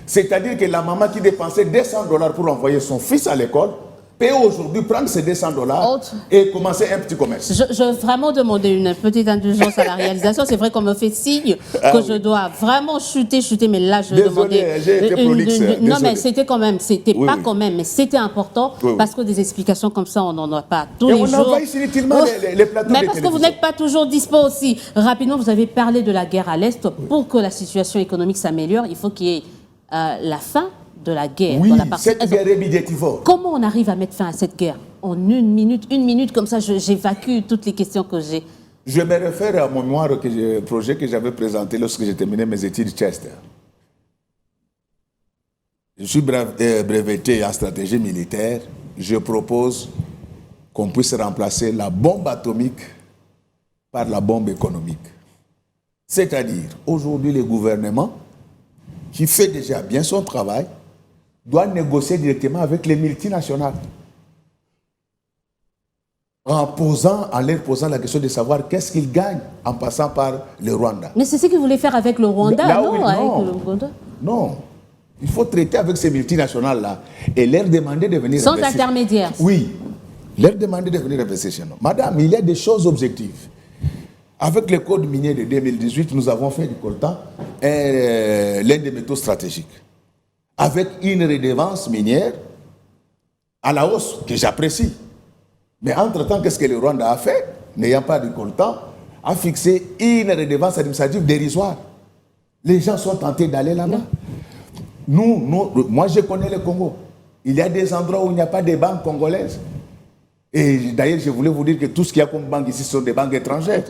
C'est-à-dire que la maman qui dépensait $200 pour envoyer son fils à l'école peut aujourd'hui prendre ces $200 et commencer un petit commerce. Je veux vraiment demander une petite indulgence à la réalisation. C'est vrai qu'on me fait signe que je dois vraiment chuter, mais là je vais demander... J'ai été prolixe. Non, mais c'était quand même, mais c'était important parce que des explications comme ça, on n'en a pas tous les jours. On envahit inutilement les plateaux de télévision. Mais parce que vous n'êtes pas toujours dispo aussi. Rapidement, vous avez parlé de la guerre à l'Est. Pour que la situation économique s'améliore, il faut qu'il y ait la fin de la guerre. Oui, dans la partie cette guerre est bidiativore. Comment on arrive à mettre fin à cette guerre? En une minute, comme ça, j'évacue toutes les questions que j'ai. Je me réfère à mon mémoire, projet que j'avais présenté lorsque j'ai terminé mes études Chester. Je suis breveté en stratégie militaire. Je propose qu'on puisse remplacer la bombe atomique par la bombe économique. C'est-à-dire, aujourd'hui, le gouvernement, qui fait déjà bien son travail, doit négocier directement avec les multinationales. En leur posant la question de savoir qu'est-ce qu'ils gagnent en passant par le Rwanda. Mais c'est ce qu'ils voulaient faire avec le Rwanda, Non. Il faut traiter avec ces multinationales-là et leur demander de venir investir. Sans intermédiaire. Oui. Leur demander de venir investir chez nous. Madame, il y a des choses objectives. Avec le code minier de 2018, nous avons fait du coltan l'un des métaux stratégiques. Avec une redevance minière à la hausse que j'apprécie. Mais entre-temps, qu'est-ce que le Rwanda a fait? N'ayant pas de coltan, a fixé une redevance administrative dérisoire. Les gens sont tentés d'aller là-bas. Moi, je connais le Congo. Il y a des endroits où il n'y a pas de banques congolaises. Et d'ailleurs, je voulais vous dire que tout ce qu'il y a comme banque ici sont des banques étrangères.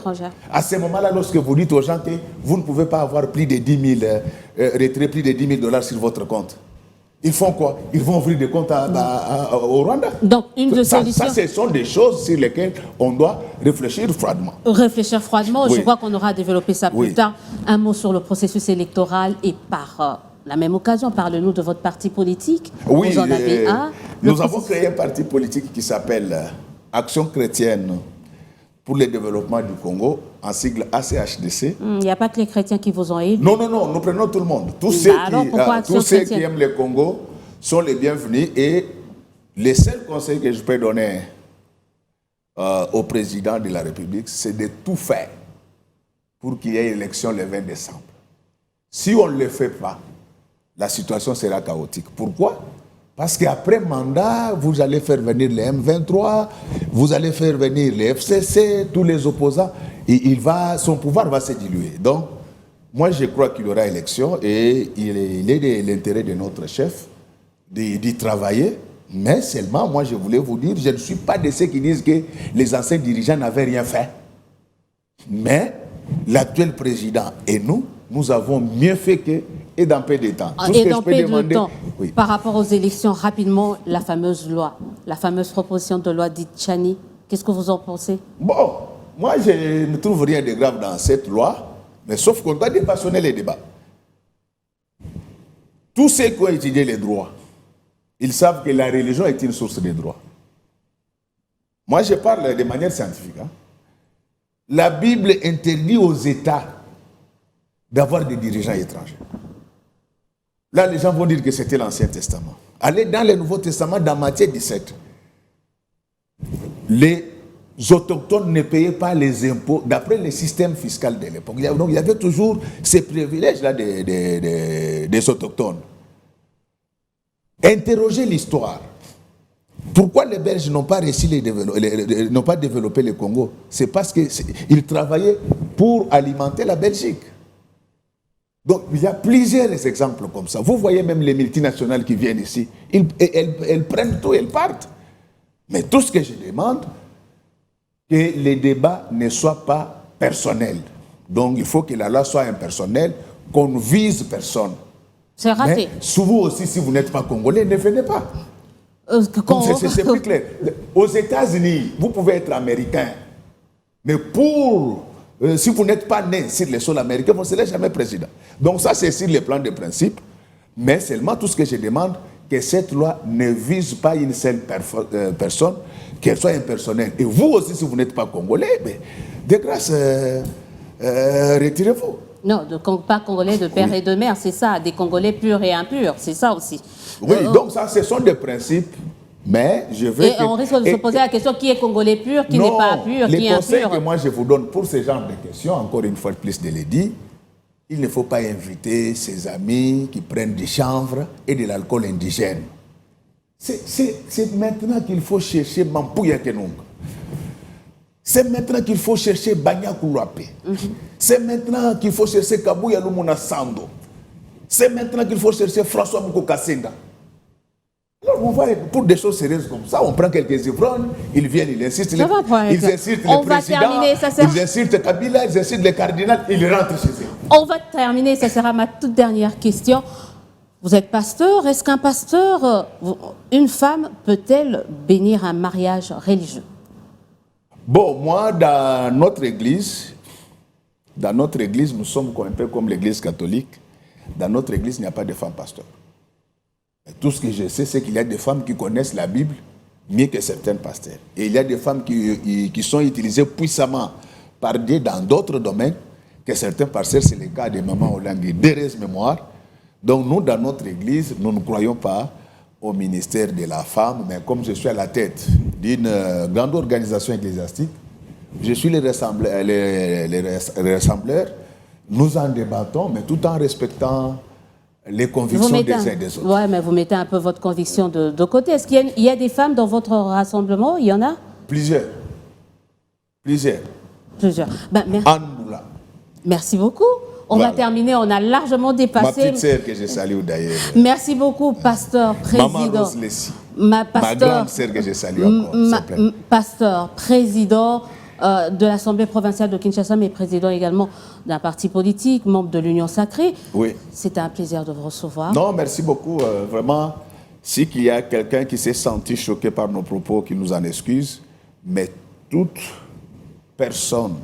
À ce moment-là, lorsque vous dites aux gens que vous ne pouvez pas avoir plus de 10 000 retraits, plus de $10 000 sur votre compte, ils font quoi? Ils vont ouvrir des comptes au Rwanda. Donc, une de solutions... Ça, ce sont des choses sur lesquelles on doit réfléchir froidement. Je crois qu'on aura développé ça plus tard. Un mot sur le processus électoral et par... la même occasion, parle-nous de votre parti politique. Oui, vous en avez un. Nous avons créé un parti politique qui s'appelle Action chrétienne pour le développement du Congo, en sigle ACHDC. Il n'y a pas que les chrétiens qui vous ont aidé. Non, nous prenons tout le monde. Tous ceux qui aiment le Congo sont les bienvenus et les seuls conseils que je peux donner au président de la République, c'est de tout faire pour qu'il y ait élection le 20 décembre. Si on ne le fait pas, la situation sera chaotique. Pourquoi? Parce qu'après mandat, vous allez faire venir les M23, vous allez faire venir les FCC, tous les opposants, et son pouvoir va se diluer. Donc, moi, je crois qu'il y aura élection et il est de l'intérêt de notre chef d'y travailler. Mais seulement, moi, je voulais vous dire, je ne suis pas de ceux qui disent que les anciens dirigeants n'avaient rien fait. Mais l'actuel président et nous avons mieux fait que, et dans peu de temps. Oui. Par rapport aux élections, rapidement, la fameuse loi, la fameuse proposition de loi dite Tchani, qu'est-ce que vous en pensez? Bon, moi, je ne trouve rien de grave dans cette loi, mais sauf qu'on doit dépassionner les débats. Tous ceux qui ont étudié les droits, ils savent que la religion est une source de droit. Moi, je parle de manière scientifique. la Bible interdit aux États d'avoir des dirigeants étrangers. Là, les gens vont dire que c'était l'Ancien Testament. Allez dans le Nouveau Testament, dans Matthieu 17. Les autochtones ne payaient pas les impôts d'après le système fiscal de l'époque. Donc, il y avait toujours ces privilèges-là des autochtones. Interrogez l'histoire. Pourquoi les Belges n'ont pas réussi n'ont pas développé le Congo? C'est parce qu'ils travaillaient pour alimenter la Belgique. Donc, il y a plusieurs exemples comme ça. Vous voyez même les multinationales qui viennent ici. Elles prennent tout, elles partent. Mais tout ce que je demande, que les débats ne soient pas personnels. Donc, il faut que la loi soit impersonnelle, qu'on ne vise personne. C'est raté. Mais vous aussi, si vous n'êtes pas congolais, ne venez pas. C'est plus clair. Aux États-Unis, vous pouvez être américain, mais si vous n'êtes pas né sur le sol américain, vous ne serez jamais président. Donc ça, c'est sur le plan de principe, mais seulement tout ce que je demande, que cette loi ne vise pas une seule personne, qu'elle soit impersonnelle. Et vous aussi, si vous n'êtes pas congolais, mais de grâce, retirez-vous. Non, pas congolais de père et de mère, c'est ça, des Congolais purs et impurs, c'est ça aussi. Oui, donc ça, ce sont des principes, mais je veux on risque de se poser la question qui est Congolais pur, qui n'est pas pur, qui est impur. Les conseils que moi je vous donne pour ce genre de questions, encore une fois de plus de le dire, il ne faut pas inviter ses amis qui prennent du chanvre et de l'alcool indigène. C'est maintenant qu'il faut chercher Mampouya Kenung. C'est maintenant qu'il faut chercher Banya Koulouape. C'est maintenant qu'il faut chercher Kabouya Lumuna Sando. C'est maintenant qu'il faut chercher François Mouko Kassenga. Alors, on va, pour des choses sérieuses comme ça, on prend quelques ivrognes, ils viennent, ils insistent, ils insultent le président, ils insultent Kabila, ils insultent le cardinal, ils rentrent chez eux. On va terminer, ça sera ma toute dernière question. Vous êtes pasteur, est-ce qu'un pasteur, une femme, peut-elle bénir un mariage religieux? Bon, moi, dans notre église, nous sommes un peu comme l'église catholique. Dans notre église, il n'y a pas de femmes pasteurs. Tout ce que je sais, c'est qu'il y a des femmes qui connaissent la Bible mieux que certains pasteurs. Et il y a des femmes qui sont utilisées puissamment par Dieu dans d'autres domaines que certains pasteurs, c'est le cas de Maman Olangi, d'heureuse mémoire. Donc nous, dans notre église, nous ne croyons pas au ministère de la femme, mais comme je suis à la tête d'une grande organisation ecclésiastique, je suis les rassembleurs, nous en débattons, mais tout en respectant les convictions des uns et des autres. Oui, mais vous mettez un peu votre conviction de côté. Est-ce qu'il y a des femmes dans votre rassemblement? Il y en a? Plusieurs. Ben, Anne Moula. Merci beaucoup. On va terminer, on a largement dépassé. Ma petite sœur que je salue d'ailleurs. Merci beaucoup, pasteur, président. Maman Rose Lessie. Ma grande sœur que je salue encore. Pasteur, président de l'Assemblée provinciale de Kinshasa, mais président également d'un parti politique, membre de l'Union Sacrée. Oui. C'était un plaisir de vous recevoir. Non, merci beaucoup. Vraiment, si qu'il y a quelqu'un qui s'est senti choqué par nos propos, qu'il nous en excuse, mais toute personne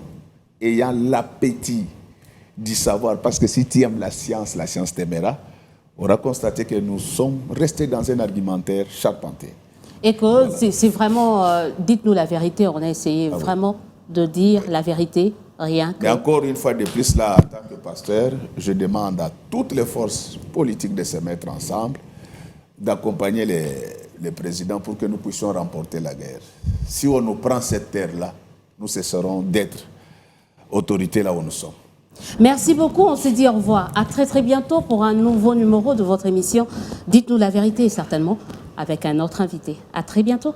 ayant l'appétit d'y savoir, parce que si tu aimes la science t'aimera, aura constaté que nous sommes restés dans un argumentaire charpenté. Et que voilà. C'est vraiment, dites-nous la vérité, on a essayé vraiment de dire la vérité, rien que... Et encore une fois de plus, là, en tant que pasteur, je demande à toutes les forces politiques de se mettre ensemble, d'accompagner les présidents pour que nous puissions remporter la guerre. Si on nous prend cette terre-là, nous cesserons d'être autorités là où nous sommes. Merci beaucoup, on se dit au revoir. À très très bientôt pour un nouveau numéro de votre émission. Dites-nous la vérité, certainement, avec un autre invité. À très bientôt.